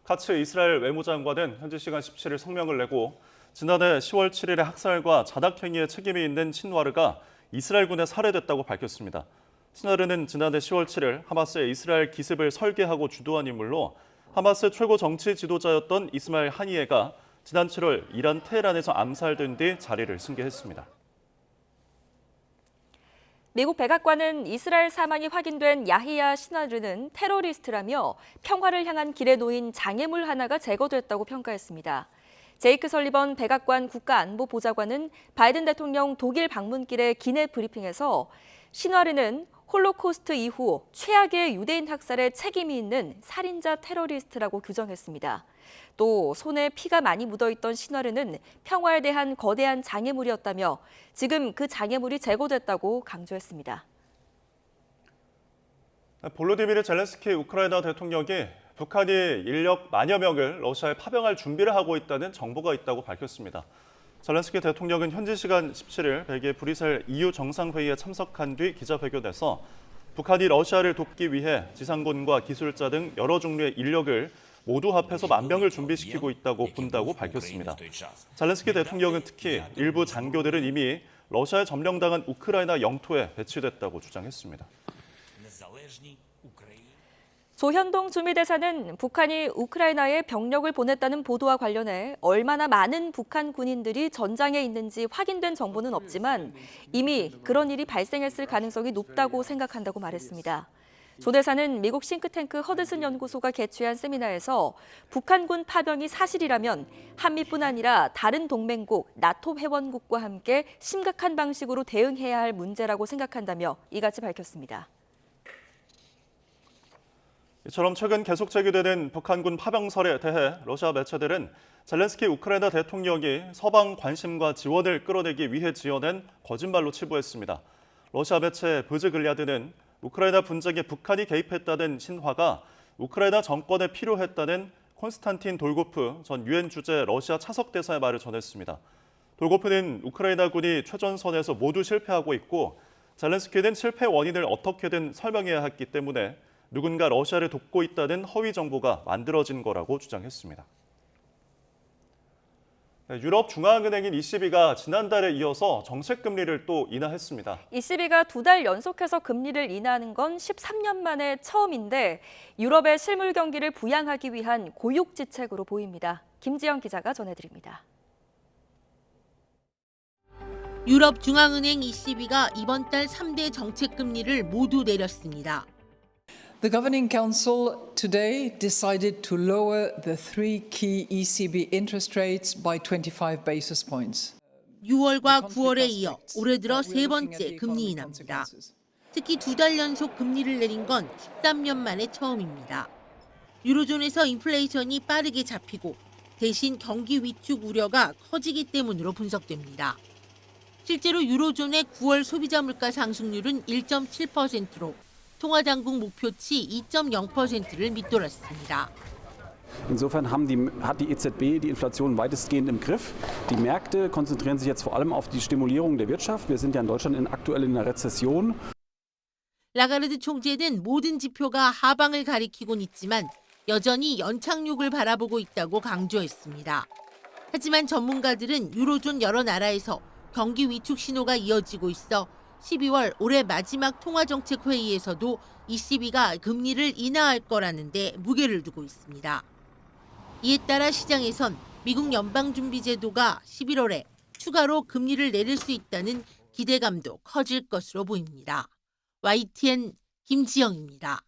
카츠 이스라엘 외무장관은 현지 시간 17일 성명을 내고 지난해 10월 7일의 학살과 자닥행위에 책임이 있는 신와르가 이스라엘군에 살해됐다고 밝혔습니다. 신와르는 지난해 10월 7일 하마스의 이스라엘 기습을 설계하고 주도한 인물로 하마스 최고 정치 지도자였던 이스마일 하니예가 지난 7월 이란 테헤란에서 암살된 뒤 자리를 승계했습니다. 미국 백악관은 이스라엘 사망이 확인된 야히야 신와르는 테러리스트라며 평화를 향한 길에 놓인 장애물 하나가 제거됐다고 평가했습니다. 제이크 설리번 백악관 국가안보보좌관은 바이든 대통령 독일 방문길의 기내 브리핑에서 신와르는 홀로코스트 이후 최악의 유대인 학살에 책임이 있는 살인자 테러리스트라고 규정했습니다. 또 손에 피가 많이 묻어있던 신와르는 평화에 대한 거대한 장애물이었다며 지금 그 장애물이 제거됐다고 강조했습니다. 볼로디미르 젤렌스키 우크라이나 대통령이 북한이 인력 만여 명을 러시아에 파병할 준비를 하고 있다는 정보가 있다고 밝혔습니다. 젤렌스키 대통령은 현지 시간 17일 벨기에 브뤼셀 EU 정상회의에 참석한 뒤 기자회견에서 북한이 러시아를 돕기 위해 지상군과 기술자 등 여러 종류의 인력을 모두 합해서 10,000명을 준비시키고 있다고 본다고 밝혔습니다. 젤렌스키 대통령은 특히 일부 장교들은 이미 러시아에 점령당한 우크라이나 영토에 배치됐다고 주장했습니다. 조현동 주미대사는 북한이 우크라이나에 병력을 보냈다는 보도와 관련해 얼마나 많은 북한 군인들이 전장에 있는지 확인된 정보는 없지만 이미 그런 일이 발생했을 가능성이 높다고 생각한다고 말했습니다. 조 대사는 미국 싱크탱크 허드슨 연구소가 개최한 세미나에서 북한군 파병이 사실이라면 한미뿐 아니라 다른 동맹국, 나토 회원국과 함께 심각한 방식으로 대응해야 할 문제라고 생각한다며 이같이 밝혔습니다. 이처럼 최근 계속 제기되는 북한군 파병설에 대해 러시아 매체들은 젤렌스키 우크라이나 대통령이 서방 관심과 지원을 끌어내기 위해 지어낸 거짓말로 치부했습니다. 러시아 매체 브즈글야드는 우크라이나 분쟁에 북한이 개입했다는 신화가 우크라이나 정권에 필요했다는 콘스탄틴 돌고프 전 유엔 주재 러시아 차석 대사의 말을 전했습니다. 돌고프는 우크라이나군이 최전선에서 모두 실패하고 있고 젤렌스키는 실패 원인을 어떻게든 설명해야 했기 때문에 누군가 러시아를 돕고 있다는 허위 정보가 만들어진 거라고 주장했습니다. 유럽 중앙은행인 ECB가 지난달에 이어서 정책 금리를 또 인하했습니다. ECB가 2달 연속해서 금리를 인하하는 건 13년 만에 처음인데 유럽의 실물 경기를 부양하기 위한 고육지책으로 보입니다. 김지영 기자가 전해드립니다. 유럽 중앙은행 ECB가 이번 달 3대 정책 금리를 모두 내렸습니다. The Governing Council today decided to lower the three key ECB interest rates by 25 basis points. 6월과 9월에 이어 올해 들어 세 번째 금리 인하입니다. 특히 2달 연속 금리를 내린 건 13년 만에 처음입니다. 유로존에서 인플레이션이 빠르게 잡히고 대신 경기 위축 우려가 커지기 때문으로 분석됩니다. 실제로 유로존의 9월 소비자 물가 상승률은 1.7%로 통화당국 목표치 2.0%를 밑돌았습니다. Insofern hat die EZB die Inflation weitestgehend im Griff. Die Märkte konzentrieren sich jetzt vor allem auf die Stimulierung der Wirtschaft. Wir sind ja in Deutschland aktuell in einer Rezession. 라가르드 총재는 모든 지표가 하방을 가리키곤 있지만 여전히 연착륙을 바라보고 있다고 강조했습니다. 하지만 전문가들은 유로존 여러 나라에서 경기 위축 신호가 이어지고 있어 12월 올해 마지막 통화정책 회의에서도 ECB가 금리를 인하할 거라는데 무게를 두고 있습니다. 이에 따라 시장에선 미국 연방준비제도가 11월에 추가로 금리를 내릴 수 있다는 기대감도 커질 것으로 보입니다. YTN 김지영입니다.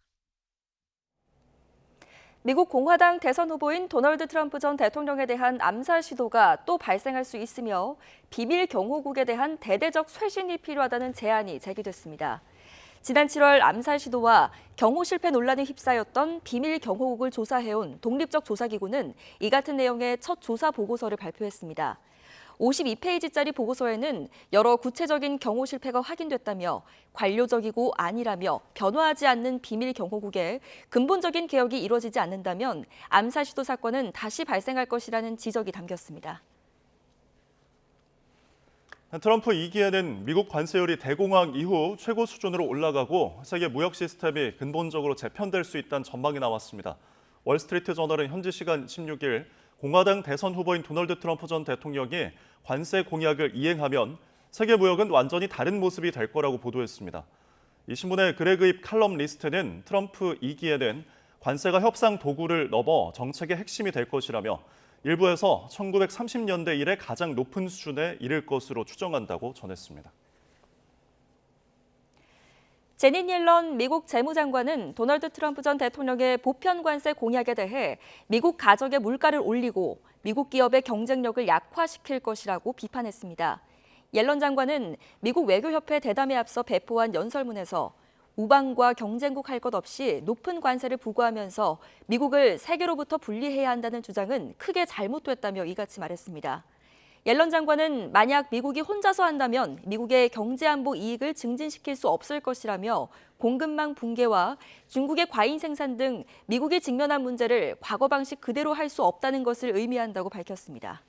미국 공화당 대선 후보인 도널드 트럼프 전 대통령에 대한 암살 시도가 또 발생할 수 있으며 비밀 경호국에 대한 대대적 쇄신이 필요하다는 제안이 제기됐습니다. 지난 7월 암살 시도와 경호 실패 논란에 휩싸였던 비밀 경호국을 조사해온 독립적 조사기구는 이 같은 내용의 첫 조사 보고서를 발표했습니다. 52페이지짜리 보고서에는 여러 구체적인 경호 실패가 확인됐다며 관료적이고 아니라며 변화하지 않는 비밀 경호국에 근본적인 개혁이 이루어지지 않는다면 암살 시도 사건은 다시 발생할 것이라는 지적이 담겼습니다. 트럼프 2기에는 미국 관세율이 대공황 이후 최고 수준으로 올라가고 세계 무역 시스템이 근본적으로 재편될 수 있다는 전망이 나왔습니다. 월스트리트 저널은 현지 시간 16일 공화당 대선 후보인 도널드 트럼프 전 대통령이 관세 공약을 이행하면 세계 무역은 완전히 다른 모습이 될 거라고 보도했습니다. 이 신문의 그레그입 칼럼니스트는 트럼프 2기에는 관세가 협상 도구를 넘어 정책의 핵심이 될 것이라며 일부에서 1930년대 이래 가장 높은 수준에 이를 것으로 추정한다고 전했습니다. 제닛 옐런 미국 재무장관은 도널드 트럼프 전 대통령의 보편 관세 공약에 대해 미국 가정의 물가를 올리고 미국 기업의 경쟁력을 약화시킬 것이라고 비판했습니다. 옐런 장관은 미국 외교협회 대담에 앞서 배포한 연설문에서 우방과 경쟁국 할 것 없이 높은 관세를 부과하면서 미국을 세계로부터 분리해야 한다는 주장은 크게 잘못됐다며 이같이 말했습니다. 옐런 장관은 만약 미국이 혼자서 한다면 미국의 경제안보 이익을 증진시킬 수 없을 것이라며 공급망 붕괴와 중국의 과잉 생산 등 미국이 직면한 문제를 과거 방식 그대로 할 수 없다는 것을 의미한다고 밝혔습니다.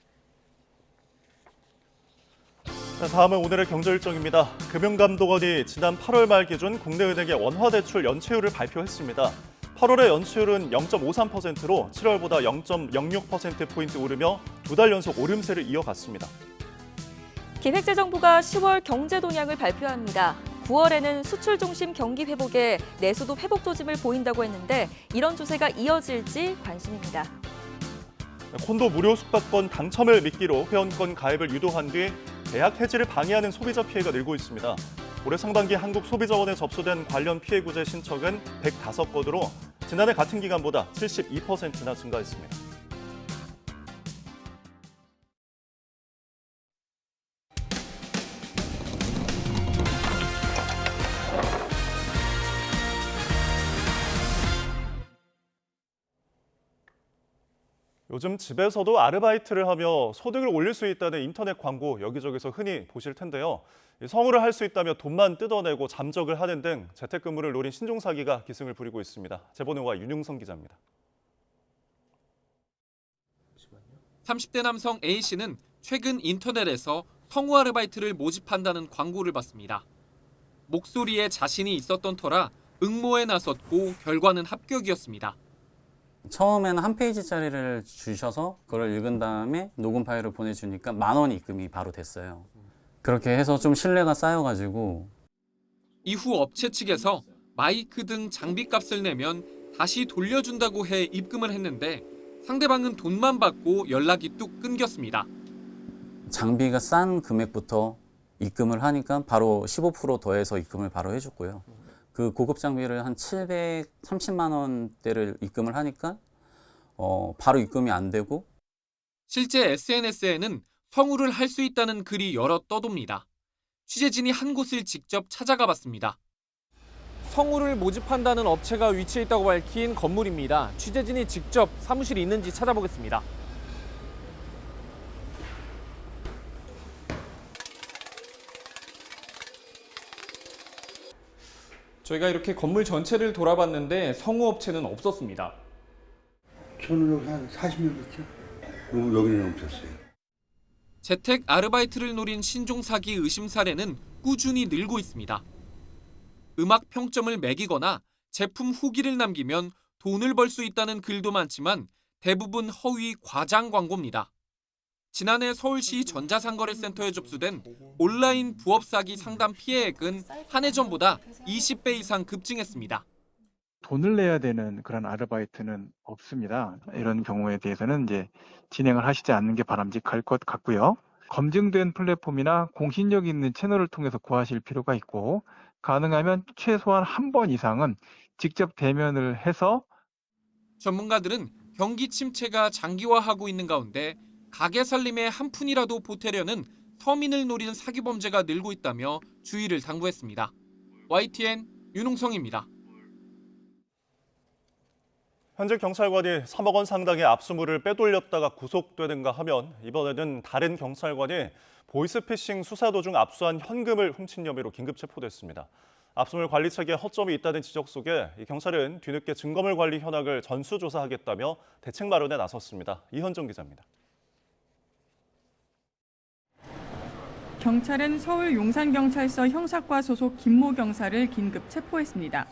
다음은 오늘의 경제 일정입니다. 금융감독원이 지난 8월 말 기준 국내은행의 원화대출 연체율을 발표했습니다. 8월의 연체율은 0.53%로 7월보다 0.06%포인트 오르며 2달 연속 오름세를 이어갔습니다. 기획재정부가 10월 경제 동향을 발표합니다. 9월에는 수출 중심 경기 회복에 내수도 회복 조짐을 보인다고 했는데 이런 추세가 이어질지 관심입니다. 콘도 무료 숙박권 당첨을 미끼로 회원권 가입을 유도한 뒤 계약 해지를 방해하는 소비자 피해가 늘고 있습니다. 올해 상반기 한국소비자원에 접수된 관련 피해 구제 신청은 105건으로 지난해 같은 기간보다 72%나 증가했습니다. 요즘 집에서도 아르바이트를 하며 소득을 올릴 수 있다는 인터넷 광고 여기저기서 흔히 보실 텐데요. 성우를 할 수 있다며 돈만 뜯어내고 잠적을 하는 등 재택근무를 노린 신종사기가 기승을 부리고 있습니다. 제보는와 윤용성 기자입니다. 30대 남성 A씨는 최근 인터넷에서 성우 아르바이트를 모집한다는 광고를 봤습니다. 목소리에 자신이 있었던 터라 응모에 나섰고 결과는 합격이었습니다. 처음에는 한 페이지짜리를 주셔서 그걸 읽은 다음에 녹음 파일을 보내주니까 10,000원 입금이 바로 됐어요. 그렇게 해서 좀 신뢰가 쌓여가지고 이후 업체 측에서 마이크 등 장비값을 내면 다시 돌려준다고 해 입금을 했는데 상대방은 돈만 받고 연락이 뚝 끊겼습니다. 장비가 싼 금액부터 입금을 하니까 바로 15% 더해서 입금을 바로 해줬고요. 그 고급 장비를 한 730만 원대를 입금을 하니까 바로 입금이 안 되고 실제 SNS에는 성우를 할 수 있다는 글이 여러 떠돕니다. 취재진이 한 곳을 직접 찾아가 봤습니다. 성우를 모집한다는 업체가 위치해 있다고 밝힌 건물입니다. 취재진이 직접 사무실이 있는지 찾아보겠습니다. 저희가 이렇게 건물 전체를 돌아봤는데 성우 업체는 없었습니다. 저는 여기 한 40년 됐죠. 여기는 없었어요. 재택 아르바이트를 노린 신종사기 의심 사례는 꾸준히 늘고 있습니다. 음악 평점을 매기거나 제품 후기를 남기면 돈을 벌 수 있다는 글도 많지만 대부분 허위 과장 광고입니다. 지난해 서울시 전자상거래센터에 접수된 온라인 부업 사기 상담 피해액은 한 해 전보다 20배 이상 급증했습니다. 돈을 내야 되는 그런 아르바이트는 없습니다. 이런 경우에 대해서는 이제 진행을 하시지 않는 게 바람직할 것 같고요. 검증된 플랫폼이나 공신력 있는 채널을 통해서 구하실 필요가 있고 가능하면 최소한 한 번 이상은 직접 대면을 해서 전문가들은 경기 침체가 장기화하고 있는 가운데 가게 살림에 한 푼이라도 보태려는 서민을 노리는 사기 범죄가 늘고 있다며 주의를 당부했습니다. YTN 윤홍성입니다. 현직 경찰관이 3억 원 상당의 압수물을 빼돌렸다가 구속되는가 하면 이번에는 다른 경찰관이 보이스피싱 수사 도중 압수한 현금을 훔친 혐의로 긴급 체포됐습니다. 압수물 관리 체계에 허점이 있다는 지적 속에 이 경찰은 뒤늦게 증거물 관리 현황을 전수조사하겠다며 대책 마련에 나섰습니다. 이현정 기자입니다. 경찰은 서울 용산경찰서 형사과 소속 김모 경사를 긴급 체포했습니다.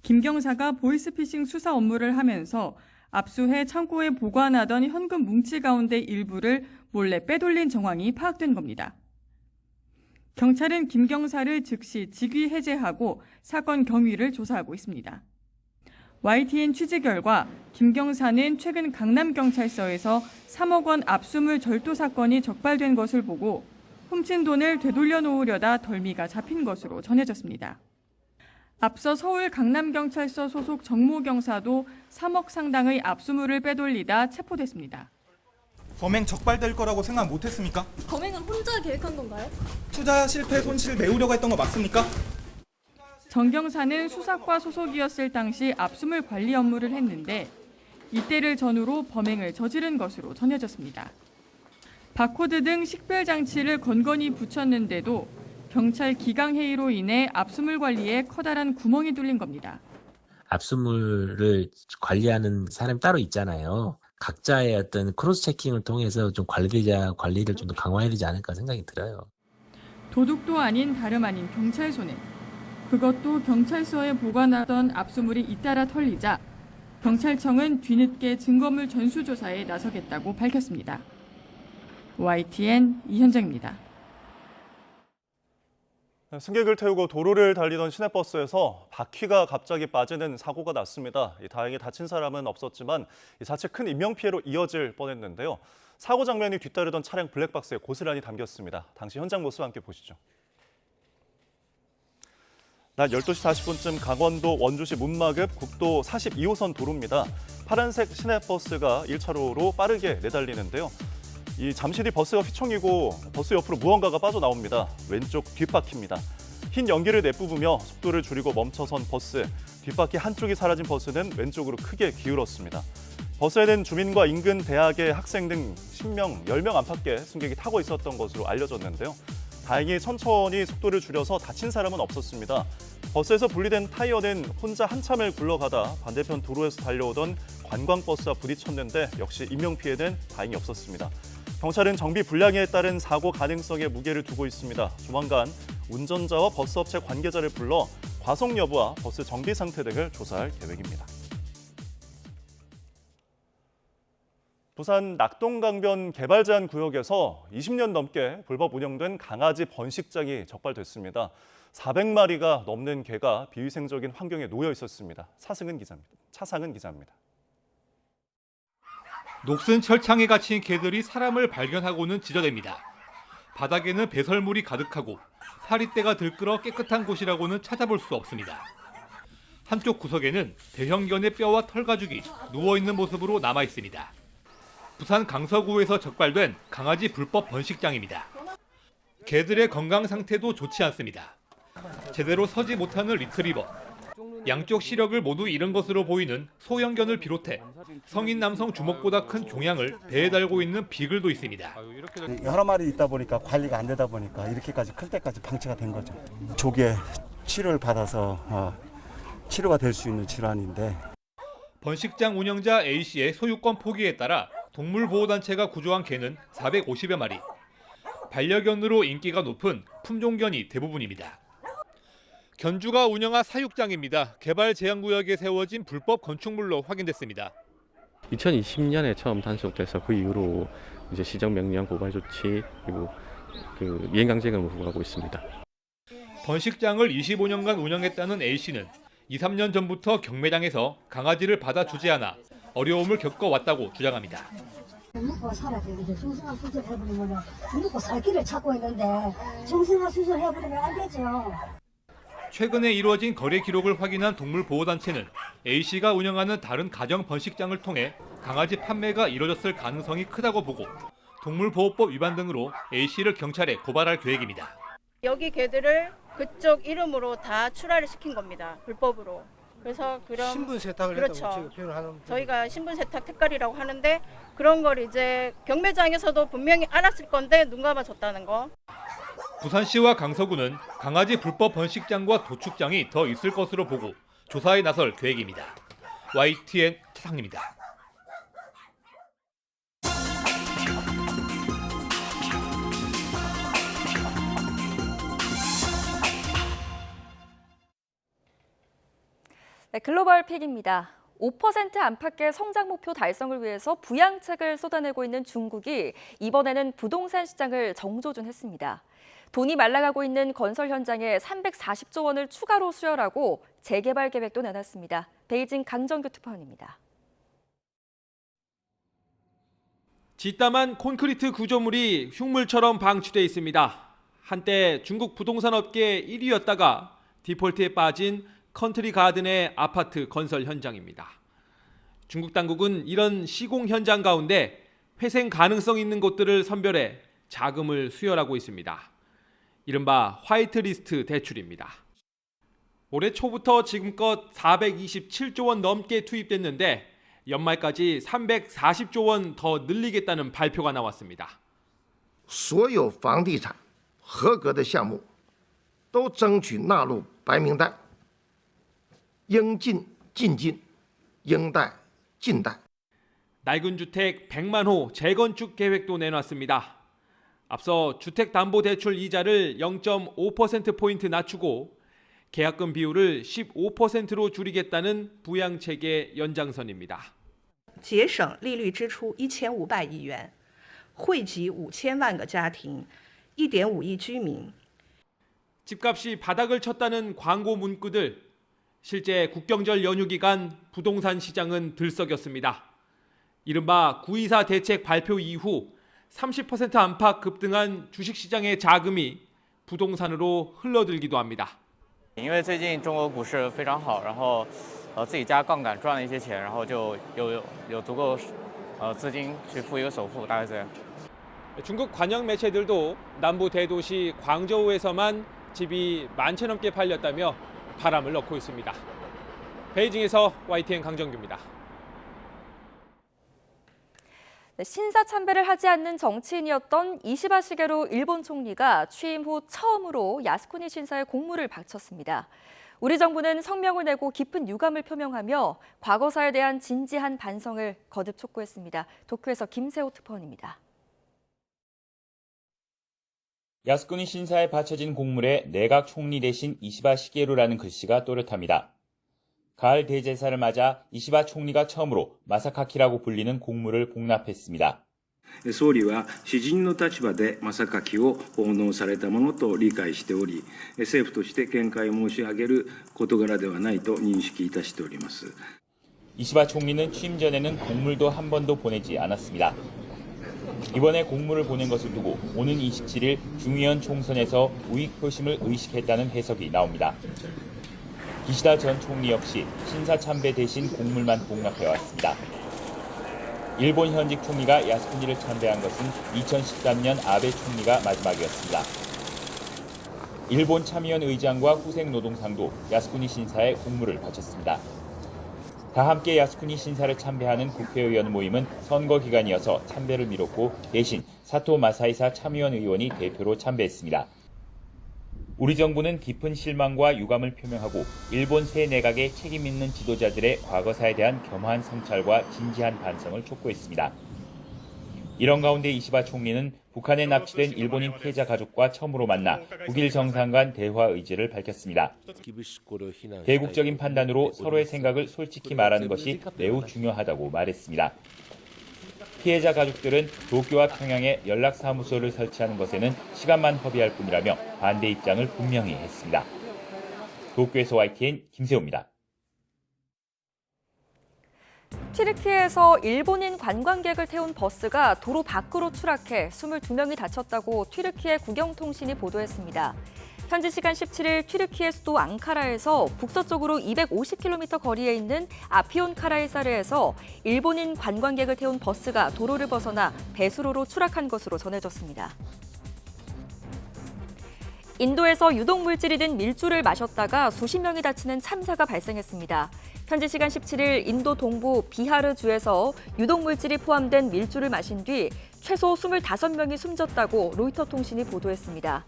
김 경사가 보이스피싱 수사 업무를 하면서 압수해 창고에 보관하던 현금 뭉치 가운데 일부를 몰래 빼돌린 정황이 파악된 겁니다. 경찰은 김 경사를 즉시 직위 해제하고 사건 경위를 조사하고 있습니다. YTN 취재 결과 김 경사는 최근 강남경찰서에서 3억 원 압수물 절도 사건이 적발된 것을 보고 훔친 돈을 되돌려 놓으려다 덜미가 잡힌 것으로 전해졌습니다. 앞서 서울 강남경찰서 소속 정모 경사도 3억 상당의 압수물을 빼돌리다 체포됐습니다. 범행 적발될 거라고 생각 못했습니까? 범행은 혼자 계획한 건가요? 투자 실패 손실을 메우려고 했던 거 맞습니까? 정 경사는 수사과 소속이었을 당시 압수물 관리 업무를 했는데 이때를 전후로 범행을 저지른 것으로 전해졌습니다. 바코드 등 식별 장치를 건건히 붙였는데도 경찰 기강회의로 인해 압수물 관리에 커다란 구멍이 뚫린 겁니다. 압수물을 관리하는 사람이 따로 있잖아요. 각자의 어떤 크로스 체킹을 통해서 좀 관리를 좀 더 강화해야 되지 않을까 생각이 들어요. 도둑도 아닌 다름 아닌 경찰 손에 그것도 경찰서에 보관하던 압수물이 잇따라 털리자 경찰청은 뒤늦게 증거물 전수조사에 나서겠다고 밝혔습니다. YTN 이현정입니다. 승객을 태우고 도로를 달리던 시내버스에서 바퀴가 갑자기 빠지는 사고가 났습니다. 다행히 다친 사람은 없었지만 자칫 큰 인명피해로 이어질 뻔했는데요. 사고 장면이 뒤따르던 차량 블랙박스에 고스란히 담겼습니다. 당시 현장 모습 함께 보시죠. 낮 12시 40분쯤 강원도 원주시 문마급 국도 42호선 도로입니다. 파란색 시내버스가 1차로로 빠르게 내달리는데요. 잠시 뒤 버스가 휘청이고 버스 옆으로 무언가가 빠져나옵니다. 왼쪽 뒷바퀴입니다. 흰 연기를 내뿜으며 속도를 줄이고 멈춰선 버스. 뒷바퀴 한쪽이 사라진 버스는 왼쪽으로 크게 기울었습니다. 버스에는 주민과 인근 대학의 학생 등 10명 안팎의 승객이 타고 있었던 것으로 알려졌는데요. 다행히 천천히 속도를 줄여서 다친 사람은 없었습니다. 버스에서 분리된 타이어는 혼자 한참을 굴러가다 반대편 도로에서 달려오던 관광버스와 부딪혔는데 역시 인명피해는 다행히 없었습니다. 경찰은 정비 불량에 따른 사고 가능성에 무게를 두고 있습니다. 조만간 운전자와 버스업체 관계자를 불러 과속 여부와 버스 정비 상태 등을 조사할 계획입니다. 부산 낙동강변 개발 제한 구역에서 20년 넘게 불법 운영된 강아지 번식장이 적발됐습니다. 400마리가 넘는 개가 비위생적인 환경에 놓여 있었습니다. 차상은 기자입니다. 녹슨 철창에 갇힌 개들이 사람을 발견하고는 찢어냅니다. 바닥에는 배설물이 가득하고 파리떼가 들끓어 깨끗한 곳이라고는 찾아볼 수 없습니다. 한쪽 구석에는 대형견의 뼈와 털 가죽이 누워있는 모습으로 남아 있습니다. 부산 강서구에서 적발된 강아지 불법 번식장입니다. 개들의 건강 상태도 좋지 않습니다. 제대로 서지 못하는 리트리버, 양쪽 시력을 모두 잃은 것으로 보이는 소형견을 비롯해 성인 남성 주먹보다 큰 종양을 배에 달고 있는 비글도 있습니다. 여러 마리 있다 보니까 관리가 안 되다 보니까 이렇게까지 클 때까지 방치가 된 거죠. 조기에 치료를 받아서 치료가 될 수 있는 질환인데. 번식장 운영자 A씨의 소유권 포기에 따라 동물보호단체가 구조한 개는 450여 마리. 반려견으로 인기가 높은 품종견이 대부분입니다. 견주가 운영한 사육장입니다. 개발 제한구역에 세워진 불법 건축물로 확인됐습니다. 2020년에 처음 단속돼서 그 이후로 이제 시정 명령 고발 조치 그리고 이행 강제금을 부과하고 있습니다. 번식장을 25년간 운영했다는 A씨는 2, 3년 전부터 경매장에서 강아지를 받아주지 않아 어려움을 겪어왔다고 주장합니다. 먹고 살아야 되는데 정신과 수술 해버리면 먹고 살 길을 찾고 있는데 정신과 수술 해버리면 안 되죠. 최근에 이루어진 거래 기록을 확인한 동물보호단체는 A씨가 운영하는 다른 가정 번식장을 통해 강아지 판매가 이루어졌을 가능성이 크다고 보고 동물보호법 위반 등으로 A씨를 경찰에 고발할 계획입니다. 여기 개들을 그쪽 이름으로 다 출하를 시킨 겁니다. 불법으로. 그래서 그런 신분 세탁을 그렇죠. 했다고 표현을 하는 저희가 신분 세탁 특갈이라고 하는데 그런 걸 이제 경매장에서도 분명히 알았을 건데 눈 감아줬다는 거. 부산시와 강서구는 강아지 불법 번식장과 도축장이 더 있을 것으로 보고 조사에 나설 계획입니다. YTN 최상입니다. 네, 글로벌 픽입니다. 5% 안팎의 성장 목표 달성을 위해서 부양책을 쏟아내고 있는 중국이 이번에는 부동산 시장을 정조준했습니다. 돈이 말라가고 있는 건설 현장에 340조 원을 추가로 수혈하고 재개발 계획도 내놨습니다. 베이징 강정규 특파원입니다. 짓담한 콘크리트 구조물이 흉물처럼 방치돼 있습니다. 한때 중국 부동산 업계 1위였다가 디폴트에 빠진 컨트리 가든의 아파트 건설 현장입니다. 중국 당국은 이런 시공 현장 가운데 회생 가능성 있는 곳들을 선별해 자금을 수혈하고 있습니다. 이른바 화이트리스트 대출입니다. 올해 초부터 지금껏 427조 원 넘게 투입됐는데 연말까지 340조 원 더 늘리겠다는 발표가 나왔습니다. 所有房地产合格的项目都争取纳入白名单。 应进尽进，应贷尽贷。 낡은 주택 100만 호 재건축 계획도 내놨습니다. 앞서 주택담보대출 이자를 0.5%포인트 낮추고 계약금 비율을 15%로 줄이겠다는 부양책의 연장선입니다. 节省利率支出1500亿元，惠及5000万个家庭，1.5亿居民。 집값이 바닥을 쳤다는 광고 문구들. 실제 국경절 연휴 기간 부동산 시장은 들썩였습니다. 이른바 9.24 대책 발표 이후 30% 안팎 급등한 주식시장의 자금이 부동산으로 흘러들기도 합니다. 因为最近中国股市非常好，然后自己加杠杆赚了一些钱，然后就有足够资金去付一个首付，大概这样。 중국 관영 매체들도 남부 대도시 광저우에서만 집이 10,000채 넘게 팔렸다며 바람을 넣고 있습니다. 베이징에서 YTN 강정규입니다. 네, 신사참배를 하지 않는 정치인이었던 이시바 시게루 일본 총리가 취임 후 처음으로 야스쿠니 신사에 공물을 바쳤습니다. 우리 정부는 성명을 내고 깊은 유감을 표명하며 과거사에 대한 진지한 반성을 거듭 촉구했습니다. 도쿄에서 김세호 특파원입니다. 야스쿠니 신사에 바쳐진 공물에 내각 총리 대신 이시바 시게루라는 글씨가 또렷합니다. 가을 대제사를 맞아 이시바 총리가 처음으로 마사카키라고 불리는 공물을 복납했습니다. 総理は私人の立場でマサカキを奉納されたものと理解しており、政府として見解を申し上げる事柄ではないと認識いたしております。 이시바 총리는 취임 전에는 공물도 한 번도 보내지 않았습니다. 이번에 공물을 보낸 것을 두고 오는 27일 중의원 총선에서 우익 표심을 의식했다는 해석이 나옵니다. 기시다 전 총리 역시 신사 참배 대신 공물만 복납해왔습니다. 일본 현직 총리가 야스쿠니를 참배한 것은 2013년 아베 총리가 마지막이었습니다. 일본 참의원 의장과 후생 노동상도 야스쿠니 신사에 공물을 바쳤습니다. 다 함께 야스쿠니 신사를 참배하는 국회의원 모임은 선거 기간이어서 참배를 미뤘고 대신 사토 마사이사 참의원 의원이 대표로 참배했습니다. 우리 정부는 깊은 실망과 유감을 표명하고 일본 새 내각의 책임 있는 지도자들의 과거사에 대한 겸허한 성찰과 진지한 반성을 촉구했습니다. 이런 가운데 이시바 총리는 북한에 납치된 일본인 피해자 가족과 처음으로 만나 북일 정상 간 대화 의지를 밝혔습니다. 대국적인 판단으로 서로의 생각을 솔직히 말하는 것이 매우 중요하다고 말했습니다. 피해자 가족들은 도쿄와 평양에 연락사무소를 설치하는 것에는 시간만 허비할 뿐이라며 반대 입장을 분명히 했습니다. 도쿄에서 YTN 김세호입니다. 튀르키예에서 일본인 관광객을 태운 버스가 도로 밖으로 추락해 22명이 다쳤다고 튀르키예 국영통신이 보도했습니다. 현지 시간 17일 튀르키예 수도 앙카라에서 북서쪽으로 250km 거리에 있는 아피온카라이사르에서 일본인 관광객을 태운 버스가 도로를 벗어나 배수로로 추락한 것으로 전해졌습니다. 인도에서 유독물질이 든 밀주를 마셨다가 수십 명이 다치는 참사가 발생했습니다. 현지 시간 17일 인도 동부 비하르주에서 유독물질이 포함된 밀주를 마신 뒤 최소 25명이 숨졌다고 로이터 통신이 보도했습니다.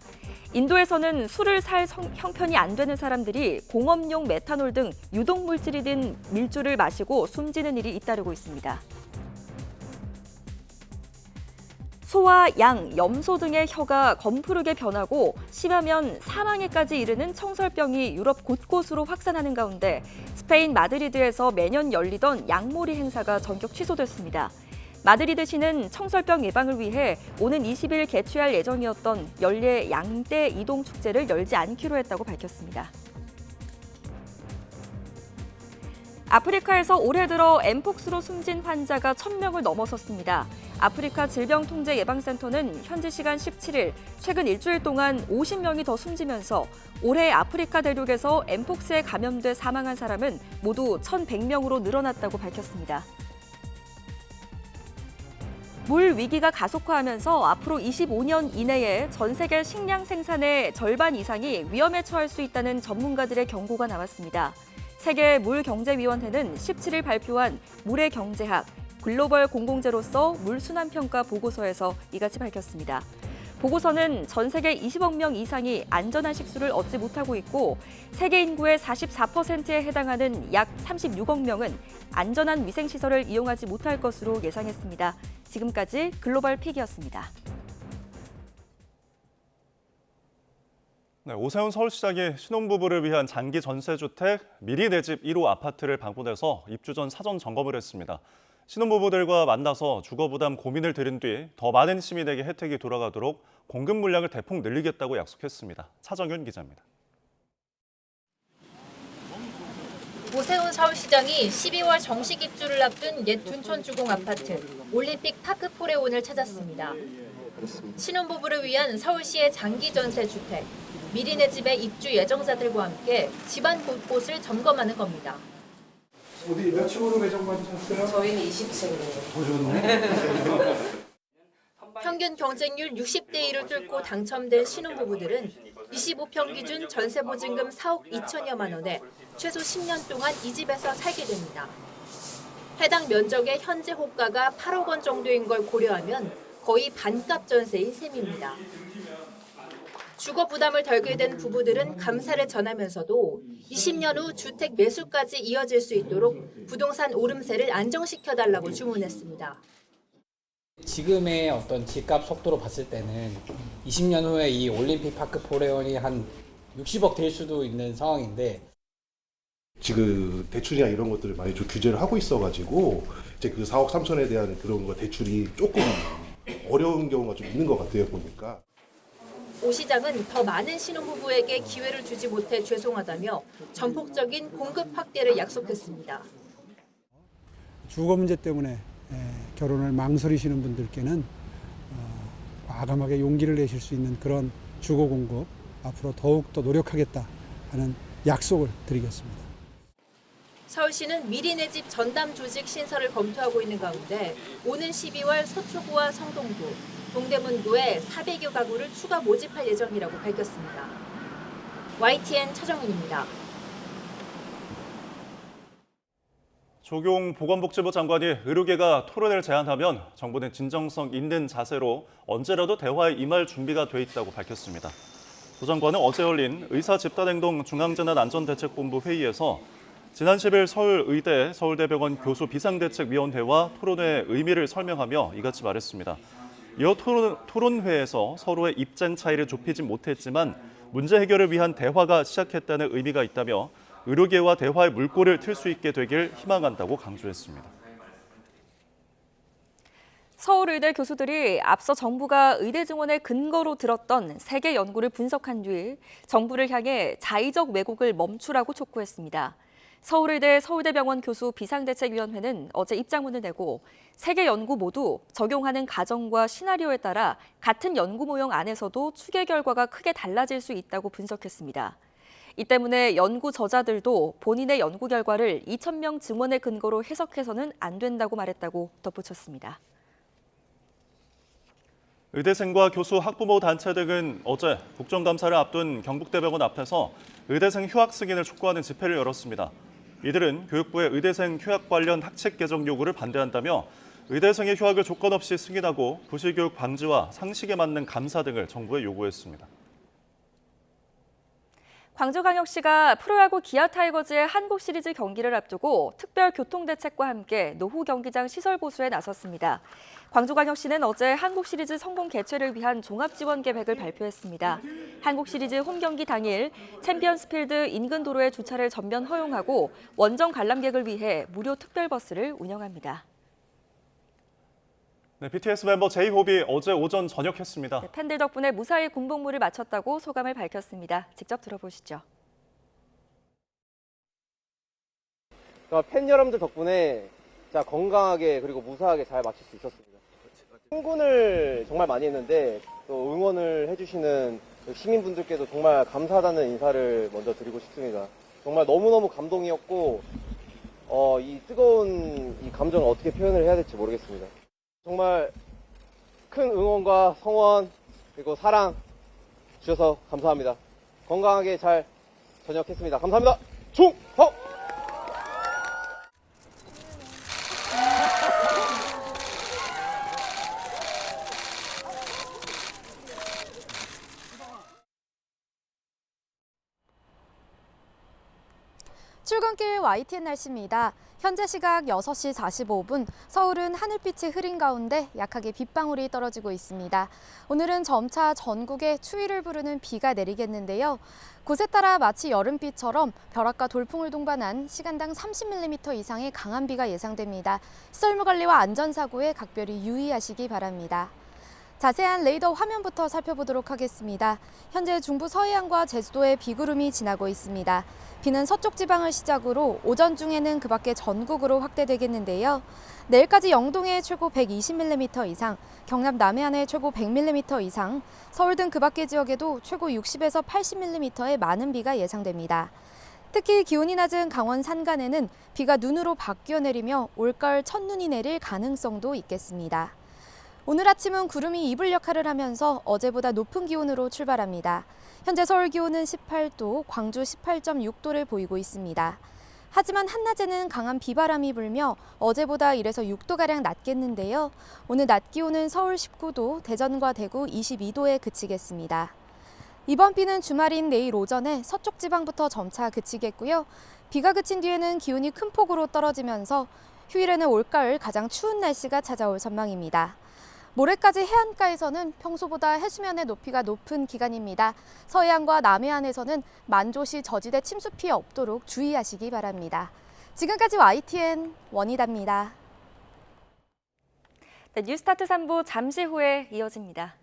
인도에서는 술을 살 형편이 안 되는 사람들이 공업용 메탄올 등 유독물질이 든 밀주를 마시고 숨지는 일이 잇따르고 있습니다. 소와 양, 염소 등의 혀가 검푸르게 변하고 심하면 사망에까지 이르는 청설병이 유럽 곳곳으로 확산하는 가운데 스페인 마드리드에서 매년 열리던 양몰이 행사가 전격 취소됐습니다. 마드리드시는 청설병 예방을 위해 오는 20일 개최할 예정이었던 연례 양떼 이동 축제를 열지 않기로 했다고 밝혔습니다. 아프리카에서 올해 들어 엠폭스로 숨진 환자가 1,000명을 넘어섰습니다. 아프리카 질병통제예방센터는 현지 시간 17일 최근 일주일 동안 50명이 더 숨지면서 올해 아프리카 대륙에서 엠폭스에 감염돼 사망한 사람은 모두 1,100명으로 늘어났다고 밝혔습니다. 물 위기가 가속화하면서 앞으로 25년 이내에 전 세계 식량 생산의 절반 이상이 위험에 처할 수 있다는 전문가들의 경고가 나왔습니다. 세계 물경제위원회는 17일 발표한 물의 경제학, 글로벌 공공재로서 물 순환 평가 보고서에서 이같이 밝혔습니다. 보고서는 전 세계 20억 명 이상이 안전한 식수를 얻지 못하고 있고 세계 인구의 44%에 해당하는 약 36억 명은 안전한 위생시설을 이용하지 못할 것으로 예상했습니다. 지금까지 글로벌 픽이었습니다. 네, 오세훈 서울시장이 신혼부부를 위한 장기 전세주택 미리 내 집 1호 아파트를 방문해서 입주 전 사전 점검을 했습니다. 신혼부부들과 만나서 주거 부담 고민을 들은 뒤 더 많은 시민에게 혜택이 돌아가도록 공급 물량을 대폭 늘리겠다고 약속했습니다. 차정윤 기자입니다. 오세훈 서울시장이 12월 정식 입주를 앞둔 옛 둔촌 주공 아파트 올림픽 파크 포레온을 찾았습니다. 신혼부부를 위한 서울시의 장기 전세 주택, 미리 내 집에 입주 예정자들과 함께 집안 곳곳을 점검하는 겁니다. 어디 몇 층으로 배정받으셨어요? 저희는 20층이에요. 더 좋네. 평균 경쟁률 60대 1을 뚫고 당첨된 신혼부부들은 25평 기준 전세 보증금 4억 2천여만 원에 최소 10년 동안 이 집에서 살게 됩니다. 해당 면적의 현재 호가가 8억 원 정도인 걸 고려하면 거의 반값 전세인 셈입니다. 주거 부담을 덜게 된 부부들은 감사를 전하면서도 20년 후 주택 매수까지 이어질 수 있도록 부동산 오름세를 안정시켜달라고 주문했습니다. 지금의 어떤 집값 속도로 봤을 때는 20년 후에 이 올림픽 파크 포레온이 한 60억 될 수도 있는 상황인데 지금 대출이나 이런 것들을 많이 좀 규제를 하고 있어가지고 이제 그 4억 3천에 대한 그런 거 대출이 조금 어려운 경우가 좀 있는 것 같아요 보니까. 오 시장은 더 많은 신혼부부에게 기회를 주지 못해 죄송하다며 전폭적인 공급 확대를 약속했습니다. 주거 문제 때문에 결혼을 망설이시는 분들께는 과감하게 용기를 내실 수 있는 그런 주거 공급 앞으로 더욱 더 노력하겠다 하는 약속을 드리겠습니다. 서울시는 미리 내 집 전담 조직 신설을 검토하고 있는 가운데 오는 12월 서초구와 성동구, 동대문구에 400여 가구를 추가 모집할 예정이라고 밝혔습니다. YTN 차정윤입니다. 조경 보건복지부 장관이 의료계가 토론을 제안하면 정부는 진정성 있는 자세로 언제라도 대화에 임할 준비가 돼 있다고 밝혔습니다. 조 장관은 어제 열린 의사집단행동 중앙재난안전대책본부 회의에서 지난 10일 서울의대, 서울대병원 교수 비상대책위원회와 토론회의 의미를 설명하며 이같이 말했습니다. 이어 토론회에서 서로의 입장 차이를 좁히진 못했지만 문제 해결을 위한 대화가 시작했다는 의미가 있다며 의료계와 대화의 물꼬를 틀 수 있게 되길 희망한다고 강조했습니다. 서울의대 교수들이 앞서 정부가 의대 증원의 근거로 들었던 세계 연구를 분석한 뒤 정부를 향해 자의적 왜곡을 멈추라고 촉구했습니다. 서울의대, 서울대병원 교수 비상대책위원회는 어제 입장문을 내고 세계 연구 모두 적용하는 가정과 시나리오에 따라 같은 연구 모형 안에서도 추계 결과가 크게 달라질 수 있다고 분석했습니다. 이 때문에 연구 저자들도 본인의 연구 결과를 2,000명 증원의 근거로 해석해서는 안 된다고 말했다고 덧붙였습니다. 의대생과 교수, 학부모 단체 등은 어제 국정감사를 앞둔 경북대병원 앞에서 의대생 휴학 승인을 촉구하는 집회를 열었습니다. 이들은 교육부의 의대생 휴학 관련 학칙 개정 요구를 반대한다며 의대생의 휴학을 조건 없이 승인하고 부실교육 방지와 상식에 맞는 감사 등을 정부에 요구했습니다. 광주광역시가 프로야구 기아 타이거즈의 한국 시리즈 경기를 앞두고 특별 교통대책과 함께 노후 경기장 시설 보수에 나섰습니다. 광주광역시는 어제 한국 시리즈 성공 개최를 위한 종합지원 계획을 발표했습니다. 한국 시리즈 홈 경기 당일 챔피언스필드 인근 도로의 주차를 전면 허용하고 원정 관람객을 위해 무료 특별버스를 운영합니다. 네, BTS 멤버 제이홉이 어제 오전 전역했습니다. 네, 팬들 덕분에 무사히 군복무를 마쳤다고 소감을 밝혔습니다. 직접 들어보시죠. 팬 여러분들 덕분에 진짜 건강하게 그리고 무사하게 잘 마칠 수 있었습니다. 흥분을 정말 많이 했는데 또 응원을 해주시는 시민분들께도 정말 감사하다는 인사를 먼저 드리고 싶습니다. 정말 너무너무 감동이었고 이 뜨거운 이 감정을 어떻게 표현을 해야 될지 모르겠습니다. 정말 큰 응원과 성원 그리고 사랑 주셔서 감사합니다. 건강하게 잘 전역했습니다. 감사합니다. 충성! 출근길 YTN 날씨입니다. 현재 시각 6시 45분, 서울은 하늘빛이 흐린 가운데 약하게 빗방울이 떨어지고 있습니다. 오늘은 점차 전국에 추위를 부르는 비가 내리겠는데요. 곳에 따라 마치 여름비처럼 벼락과 돌풍을 동반한 시간당 30mm 이상의 강한 비가 예상됩니다. 시설물 관리와 안전사고에 각별히 유의하시기 바랍니다. 자세한 레이더 화면부터 살펴보도록 하겠습니다. 현재 중부 서해안과 제주도에 비구름이 지나고 있습니다. 비는 서쪽 지방을 시작으로 오전 중에는 그 밖에 전국으로 확대되겠는데요. 내일까지 영동에 최고 120mm 이상, 경남 남해안에 최고 100mm 이상, 서울 등 그 밖의 지역에도 최고 60에서 80mm의 많은 비가 예상됩니다. 특히 기온이 낮은 강원 산간에는 비가 눈으로 바뀌어 내리며 올가을 첫눈이 내릴 가능성도 있겠습니다. 오늘 아침은 구름이 이불 역할을 하면서 어제보다 높은 기온으로 출발합니다. 현재 서울 기온은 18도, 광주 18.6도를 보이고 있습니다. 하지만 한낮에는 강한 비바람이 불며 어제보다 1에서 6도가량 낮겠는데요. 오늘 낮 기온은 서울 19도, 대전과 대구 22도에 그치겠습니다. 이번 비는 주말인 내일 오전에 서쪽 지방부터 점차 그치겠고요. 비가 그친 뒤에는 기온이 큰 폭으로 떨어지면서 휴일에는 올가을 가장 추운 날씨가 찾아올 전망입니다. 모레까지 해안가에서는 평소보다 해수면의 높이가 높은 기간입니다. 서해안과 남해안에서는 만조시 저지대 침수 피해 없도록 주의하시기 바랍니다. 지금까지 YTN 원희다입니다. 네, 뉴스타트 3부 잠시 후에 이어집니다.